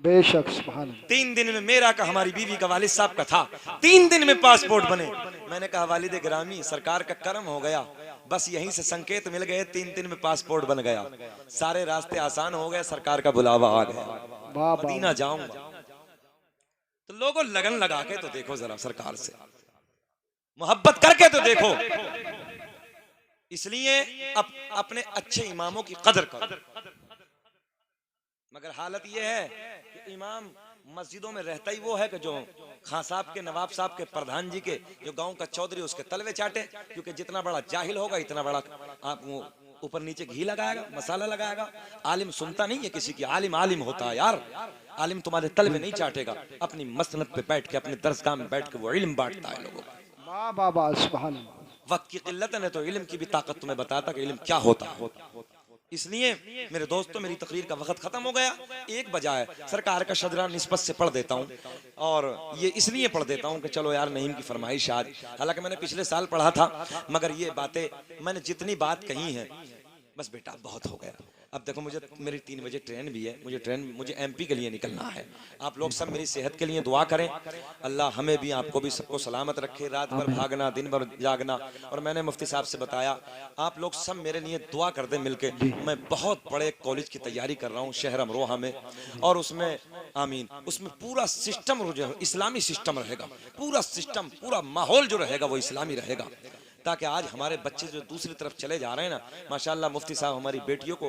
B: बेशक, सुभान।
C: 3 दिन में मेरा का, हमारी बीवी का, वालिद साहब का था, 3 दिन में पासपोर्ट बने। मैंने कहा वालिद गिरामी, सरकार का करम हो गया, बस यहीं से संकेत मिल गए, 3 दिन में पासपोर्ट बन गया, सारे रास्ते आसान हो गए, सरकार का बुलावा आ गया, मदीना जाऊंगा। तो लोगों लगन लगा के तो देखो जरा, सरकार से मोहब्बत करके तो देखो। इसलिए अपने अच्छे इमामों की कदर करो। मगर हालत यह है कि इमाम मस्जिदों में रहता ही वो है कि जो खां साहब के, नवाब साहब के, प्रधान जी के, जो गांव का चौधरी उसके तलवे चाटे, क्योंकि जितना बड़ा जाहिल होगा इतना बड़ा आप वो ऊपर नीचे घी लगाएगा, मसाला लगाएगा। आलिम सुनता नहीं है किसी की, आलिम आलिम होता है यार। आलिम तुम्हारे तलवे नहीं चाटेगा, अपनी मसनद पे बैठ के, अपने दरसगाह में बैठ के वो इल्म बांटता है लोगों को।
B: वाह वाह वाह, सुभान।
C: वक्त की किल्लत ने तो इल्म की भी ताकत तुम्हें बताता कि इल्म क्या होता है। इसलिए मेरे दोस्तों, मेरी तकरीर का वक्त खत्म हो गया, 1 बजा है। सरकार का शजरा निस्बत से पढ़ देता हूँ, और ये इसलिए पढ़ देता हूँ कि चलो यार नईम की फरमाइश आज, हालांकि मैंने पिछले साल पढ़ा था, मगर ये बातें मैंने जितनी बात कही है, बस बेटा बहुत हो गया। अब देखो मुझे, मेरी 3 बजे ट्रेन भी है, मुझे एमपी के लिए निकलना है। आप लोग सब मेरी सेहत के लिए दुआ करें, अल्लाह हमें भी आपको भी सबको सलामत रखे, रात भर भागना, दिन भर जागना। और मैंने मुफ्ती साहब से बताया, आप लोग सब मेरे लिए दुआ कर दें मिलके। मैं बहुत बड़े कॉलेज की तैयारी कर रहा हूँ शहर अमरोहा में, और उसमें आमीन, उसमें पूरा सिस्टम जो इस्लामी सिस्टम रहेगा, पूरा सिस्टम, पूरा माहौल जो रहेगा वो इस्लामी रहेगा, ताकि आज हमारे बच्चे जो दूसरी तरफ चले जा रहे हैं ना, माशाल्लाह मुफ्ती साहब हमारी बेटियों को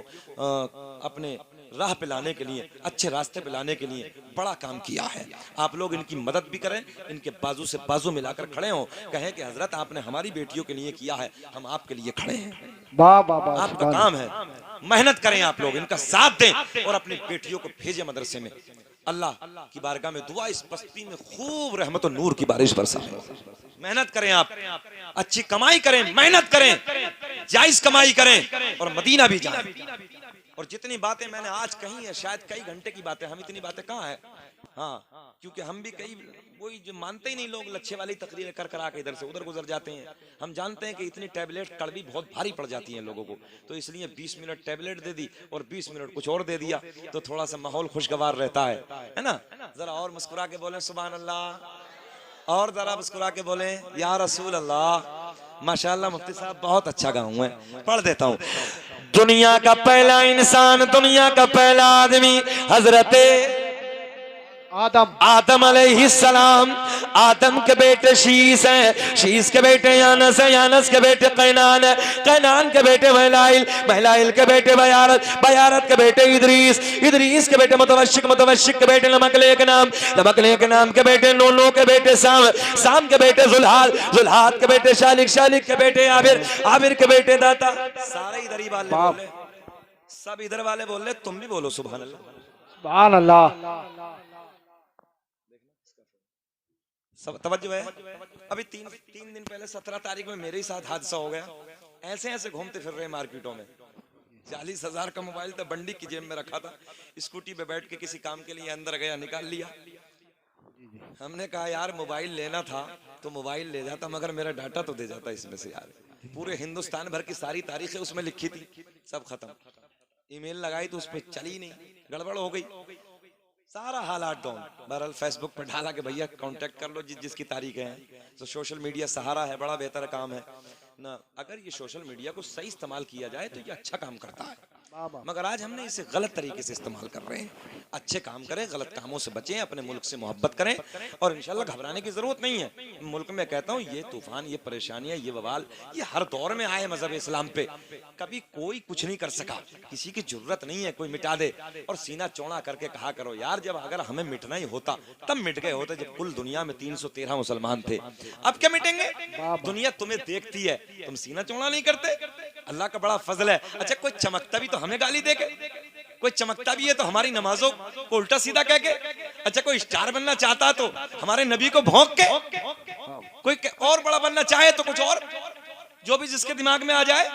C: अपने राह पे लाने के लिए, अच्छे रास्ते पे लाने के लिए बड़ा काम किया है। आप लोग इनकी मदद भी करें, इनके बाजू से बाजू मिलाकर खड़े हों, कहें कि हजरत आपने हमारी बेटियों के लिए किया है, हम आपके लिए खड़े हैं।
B: वाह वाह वाह,
C: आपका काम है, मेहनत करें आप लोग, इनका साथ दें और अपनी बेटियों को भेजें मदरसे में। अल्लाह की बारगाह में दुआ, इस बस्ती में खूब रहमत और नूर की बारिश बरसाए। मेहनत करें आप, अच्छी कमाई करें, मेहनत करें, जायज कमाई करें और मदीना भी जाएं। और जितनी बातें मैंने आज कही है, शायद कई घंटे की बातें, हम इतनी बातें कहाँ है। हाँ, क्योंकि हम भी कई वही जो मानते ही नहीं लोग, लच्छे वाली तकरीरें कर करा के इधर से उधर गुजर जाते हैं। हम जानते हैं कि इतनी टैबलेट कड़वी बहुत भारी पड़ जाती हैं लोगों को, तो इसलिए 20 मिनट टैबलेट दे दी और 20 मिनट कुछ और दे दिया, तो थोड़ा सा माहौल खुशगवार रहता है ना। जरा और मुस्कुरा के बोले सुभान अल्लाह, और जरा मुस्कुरा के बोले या रसूल अल्लाह। माशाअल्लाह मुफ्ती साहब बहुत अच्छा गाऊं है, पढ़ देता हूँ। दुनिया का पहला इंसान, दुनिया का पहला आदमी हजरते आदम अलैहिस्सलाम। आदम के बेटे शीस हैं, शीस के बेटे यानस हैं, यानस के बेटे कैनान है, कैनान के बेटे महलाइल, महलाइल के बेटे बयारत, बयारत के बेटे इदरीस, इदरीस के बेटे मुतवश्शिक, मुतवश्शिक के बेटे नमकले के नाम, नमकले के नाम के बेटे नो के बेटे साम, साम के बेटे जुल्हाद, जुल्हाद के बेटे शालिक, शालिक के बेटे आबिर, आबिर के बेटे दाता। सारे इधर ही वाले बोले, सब इधर वाले बोल रहे, तुम भी बोलो सुभान अल्लाह,
B: सुभान अल्लाह।
C: सब तवज्जो है। अभी तीन दिन पहले 17 तारीख में मेरे ही साथ हादसा हो गया। ऐसे ऐसे घूमते फिर रहे मार्केटों में, 40,000 का मोबाइल था, बंडी की जेब में रखा था, स्कूटी पे बैठ के किसी काम के लिए अंदर गया, निकाल लिया। हमने कहा यार मोबाइल लेना था तो मोबाइल ले जाता, मगर मेरा डाटा तो दे जाता इसमें से यार। पूरे हिंदुस्तान भर की सारी तारीखें उसमें लिखी थी, सब खत्म। ईमेल लगाई तो उस पर चली नहीं, गड़बड़ हो गई, सारा हालात डाउन। बहरहाल फेसबुक पर डाला कि भैया कांटेक्ट कर लो जिसकी तारीखें हैं। तो सोशल मीडिया सहारा है, बड़ा बेहतर काम है ना। अगर ये सोशल मीडिया को सही इस्तेमाल किया जाए तो ये अच्छा काम करता है, मगर आज हमने इसे गलत तरीके से इस्तेमाल कर रहे हैं। अच्छे काम करें, गलत कामों से बचें, अपने मुल्क से मोहब्बत करें और इंशाल्लाह घबराने की जरूरत नहीं है। मुल्क में कहता हूँ ये तूफान, ये परेशानियां, ये बवाल, ये हर दौर में आए मजहब इस्लाम पे, कभी कोई कुछ नहीं कर सका, किसी की जरूरत नहीं है कोई मिटा दे। और सीना चौड़ा करके कहा करो यार, जब अगर हमें मिटना ही होता तब मिट गए होते, जब कुल दुनिया में 313 मुसलमान थे। अब क्या मिटेंगे? दुनिया तुम्हें देखती है, तुम सीना चौड़ा नहीं करते। अल्लाह का बड़ा फजल है। अच्छा कोई चमकता भी तो हमें गाली दे के, कोई चमकता भी है तो हमारी नमाजों को उल्टा सीधा कह के। अच्छा कोई स्टार बनना चाहता तो हमारे नबी को भौंक के, कोई और बड़ा बनना चाहे तो कुछ और, जो भी जिसके दिमाग में आ जाए।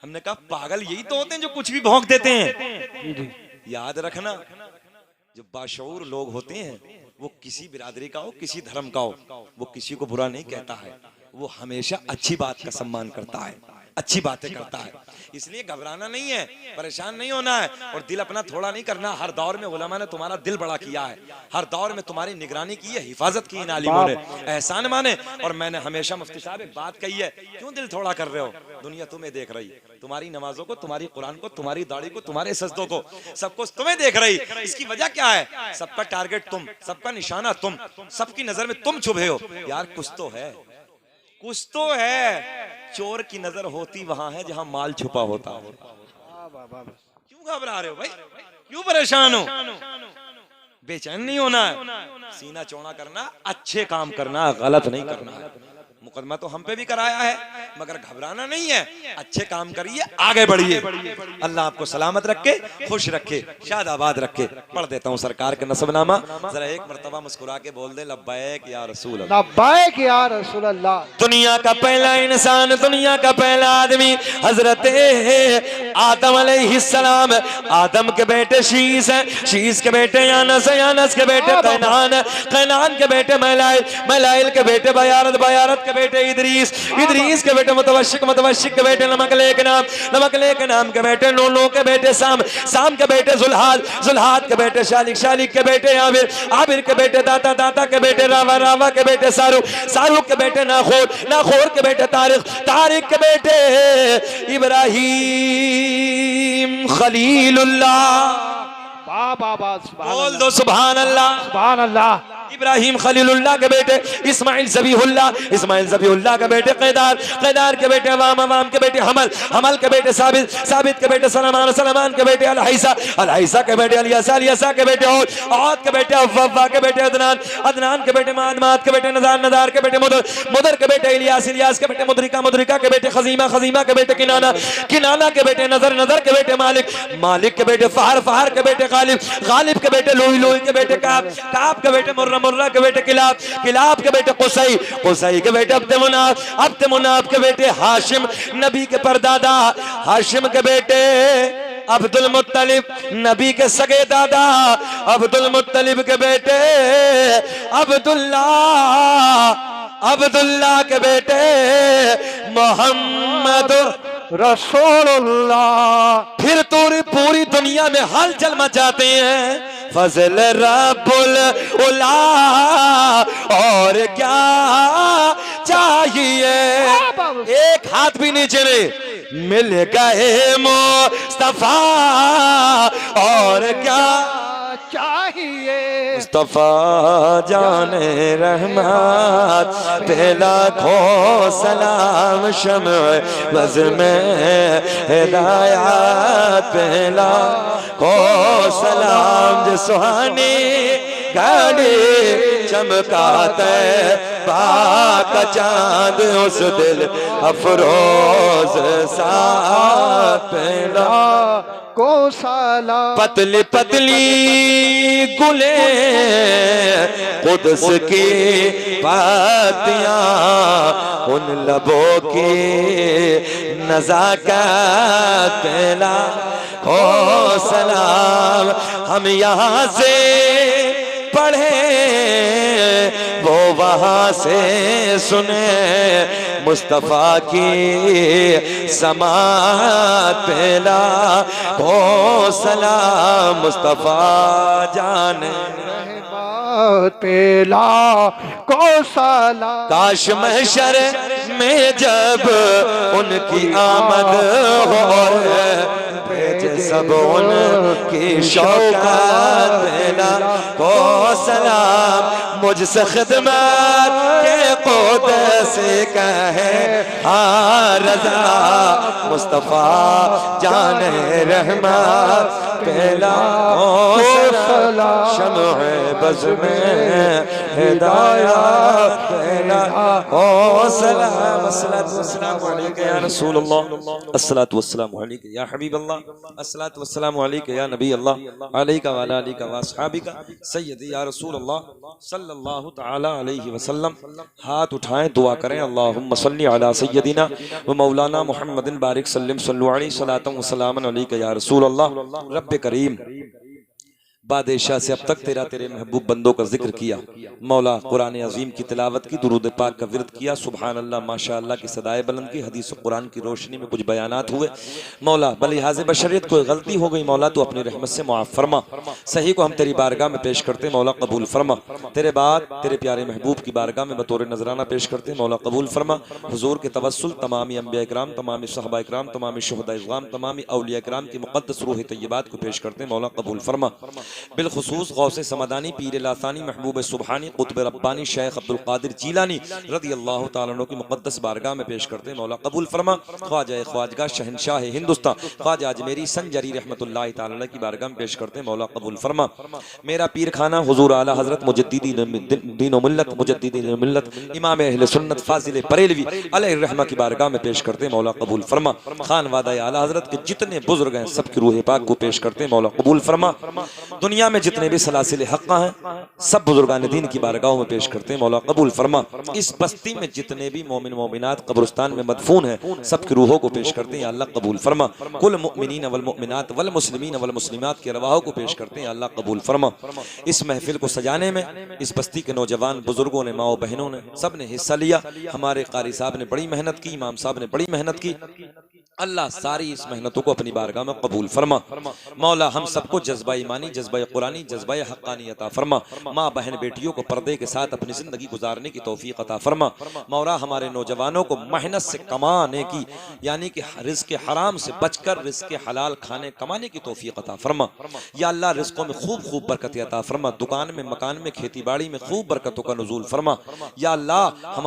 C: हमने कहा पागल यही तो होते हैं जो कुछ भी भौंक देते हैं। याद रखना, जो बाशऊर लोग होते हैं वो किसी बिरादरी का हो, किसी धर्म का हो, वो किसी को बुरा नहीं कहता है, वो हमेशा अच्छी बात का सम्मान करता है, अच्छी बातें करता है। इसलिए घबराना नहीं है, परेशान नहीं होना है और दिल अपना थोड़ा नहीं करना। हर दौर में उलमा ने तुम्हारा दिल बड़ा किया है, हर दौर में तुम्हारी निगरानी की है, हिफाजत की इन आलिमों ने, एहसान माने। और मैंने हमेशा मुफ्ती साहब एक बात कही है, क्यों दिल थोड़ा कर रहे हो? दुनिया तुम्हें देख रही, तुम्हारी नमाजों को, तुम्हारी कुरान को, तुम्हारी दाढ़ी को, तुम्हारे सजदों को, सब कुछ तुम्हें देख रही। इसकी वजह क्या है? सबका टारगेट तुम, सबका निशाना तुम, सबकी नजर में तुम चुभे हो। यार कुछ तो है, कुछ तो है। चोर की नजर होती वहां है जहां माल छुपा होता है। क्यों घबरा रहे हो भाई? क्यों परेशान हो? बेचैन नहीं होना है, सीना चौड़ा करना, अच्छे काम करना, गलत नहीं करना है। मुकदमा तो हम पे भी कराया है, मगर घबराना नहीं है, अच्छे काम करिए, आगे बढ़िए। अल्लाह आपको सलामत रखे, खुश रखे, शादाबाद रखे। पढ़ देता हूँ सरकार का नसबनामा, जरा एक मर्तबा मुस्कुरा के बोल दे लब्बैक या रसूल अल्लाह,
B: लब्बैक या रसूल अल्लाह।
C: दुनिया का पहला इंसान, दुनिया का पहला आदमी हजरत आदम अलैहिस्सलाम। आदम के बेटे शीस हैं, शीस के बेटे यानस हैं, यानस के बेटे कैनान हैं, कैनान के बेटे महलाइल, महलाइल के बेटे बयारत, बयारत के बेटे इदरीस, इदरीस के बेटे मुतवश्शिक, मुतवश्शिक के बेटे नमकले के नाम, नमकले के नाम के बेटे नो के बेटे साम, साम के बेटे जुल्हाद, जुल्हाद के बेटे शालिक, शालिक के बेटे आबिर, आबिर के बेटे दाता, दाता के बेटे रावा, रावा के बेटे सारुक, सारुक के बेटे नाखोर, नाखोर के बेटे तारिक, तारिक के बेटे इब्राहीम खलीलुल्लाह।
B: वाह वाह वाह,
C: बोल दो सुभान अल्लाह,
B: सुभान अल्लाह।
C: इब्राहिम खलीलुल्लाह के बेटे इस्माइल ज़बीहुल्लाह, इस्माइल ज़बीहुल्लाह के बेटे क़ैदार, क़ैदार के बेटे अवाम, अवाम के बेटे हमल, हमल के बेटे साबित, साबित के बेटे सलमान, सलमान के बेटे अलहैसा, अलहैसा के बेटे अलियसा, अलियसा के बेटे औद के बेटे अव्वा के बेटे अदनान, अदनान के बेटे माद, माद के बेटे नज़ार, नज़ार के बेटे मुदर, मुदर के बेटे इलियास, इलियास के बेटे मुदरिका, मुदरिका के बेटे खज़ीमा, खज़ीमा के बेटे किनाना, किनाना के बेटे नज़र, नज़र के बेटे मालिक, मालिक के बेटे फहर, फहर के बेटे गालिब, गालिब के बेटे लुई, लुई के बेटे काब, काब के बेटे मुर्रा, मुर्रा के बेटे किलाब, किलाब के बेटे कुसई, कुसई के बेटे अब्द मुनाफ, अब्द मुनाफ के बेटे हाशिम, नबी के परदादा हाशिम के बेटे अब्दुल मुत्तलिब, नबी के सगे दादा अब्दुल मुत्तलिब के बेटे अब्दुल्ला, अब्दुल्ला के बेटे मोहम्मद
B: रसूलुल्लाह।
C: फिर पूरी दुनिया में हलचल मचाते हैं फजल रब्बुल उला, और क्या चाहिए, एक हाथ भी नीचे नहीं, मिल गए मुस्तफा और क्या
B: चाहिए।
C: मुस्तफा जाने रहमत पे लाखों सलाम, शम्अ बज़ में हिदायत पे लाखों सलाम, जो सुहानी घड़ी चमकाते पाक चांद, उस दिल अफरोज साथ पेला
B: को साला।
C: पतली पतली गुले कुद्स की पत्तियां, उन लबों की नज़ाकत पेला हो सलाम। हम यहाँ से पढ़े वो वहाँ से सुने, मुस्तफ़ा की समात पेला हो सलाम, मुस्तफ़ा जाने
B: पेला को साला।
C: काश महशर में जब उनकी आमद हो, सब उनकी शौकत पेला को सलाम, मुझसे खिदमत के क़ुद्स कहे हाँ रज़ा, मुस्तफ़ा जाने रहमत पेला को सलाम, शम्अ बज़ में हिदायत पेला को सलाम। अस्सलातु वस्सलामु अलैका या रसूलल्लाह, अस्सलातु वस्सलामु अलैका या हबीबल्लाह, अस्सलातु वस्सलामु अलैका या नबी अल्लाह, अलैका व अला आलिका व अस्हाबिका सय्यदी या रसूलल्लाह सल्लल्लाहु तआला अलैहि वसल्लम। हाथ उठाएं, दुआ करें, अल्लाहुम्मा सल्ली अला सय्यदिना व मौलाना मुहम्मदिन बारिक सल्लिम सल्लु अलैहि सलातन व सलामन अलैका या रसूलल्लाह। रब्बे करीम, बादशाह से अब तक तेरे महबूब बंदों का जिक्र किया, मौला कुरान अजीम की तिलावत की, दुरूद पाक का विरद किया, सुभान अल्लाह माशा अल्लाह की सदाए बुलंद की, हदीस कुरान की रोशनी में कुछ बयानात हुए। मौला बलिहाज़ बशरियत कोई गलती हो गई, मौला तो अपनी रहमत से मुआफ़ फरमा, सही को हम तेरी बारगाह में पेश करते, मौला कबूल फरमा। तेरे बाद तेरे प्यारे महबूब की बारगाह में बतौर नजराना पेश करते, मौला कबूल फरमा। हुजूर के तवस्सुल तमामी अंबिया इकराम, तमामी सहाबा इकराम, तमामी शुहदा इज़्ज़ाम, तमामी औलिया इकराम की मुक़द्दस रूह तय्यबात को पेश करते, मौला कबूल फरमा। बिलखुसूस गौसे समदानी, पीर लासानी, महबूब सुबहानी, कुतुब रब्बानी शेख अब्दुल कादिर जीलानी रज़ी अल्लाह तआला अन्हु की मुक़द्दस बारगाह में पेश करते, मौला कबूल फरमा। ख्वाजा ख्वाजगा शहनशाह हिंदुस्तान ख्वाजा अजमेरी संजरी रहमतुल्लाह तआला अलैह की बारगाह में पेश करते, मौला कबूल फरमा। मेरा पीर खाना हुजूर आला हज़रत मुजद्दिदी दीन व मिल्लत, मुजद्दिदी दीन व मिल्लत, इमाम अहले सुन्नत फाजिल बरेलवी अलैहि रहमा की बारगाह में पेश करते, मौला कबूल फरमा। खान वादा आला हज़रत के जितने बुजुर्ग हैं सबकी रूह पाक को पेश करते, मौला कबूल फरमा। दुनिया में जितने भी सलासिल हक़्क़ा हैं सब बुजुर्गान दीन की बारगाहों में पेश करते हैं, मौला कबूल फरमा। इस बस्ती में जितने भी मोमिन मोमिनात कब्रिस्तान में मदफून हैं सबकी रूहों को पेश करते हैं, अल्लाह कबूल फरमा। कुल मुमिनीन वल मुमिनात वल मुस्लिमीन वल मुस्लिमात की रवाहों को पेश करते हैं, अल्लाह कबूल फरमा। इस महफिल को सजाने में इस बस्ती के नौजवान बुजुर्गों ने, माओ बहनों ने, सब ने हिस्सा लिया। हमारे कारी साहब ने बड़ी मेहनत की, इमाम साहब ने बड़ी मेहनत की, अल्लाह सारी इस मेहनतों को अपनी बारगाह में कबूल फरमा। मौला हम सबको जज्बा ईमानी, जज्बा कुरानी, जज्बा हक्कानी अता फरमा। माँ बहन बेटियों को पर्दे के साथ अपनी जिंदगी गुजारने की तौफीक अता फरमा। मौला हमारे नौजवानों को मेहनत से कमाने की, यानी कि रिज़्क़ हराम से बचकर रिज़्क़ हलाल खाने कमाने की तौफीक अता फरमा। या अल्लाह रिज़्क़ों में खूब खूब बरकत अता फरमा। दुकान में, मकान में, खेती बाड़ी में खूब बरकतों का नुज़ूल फरमा। या अल्लाह हमारे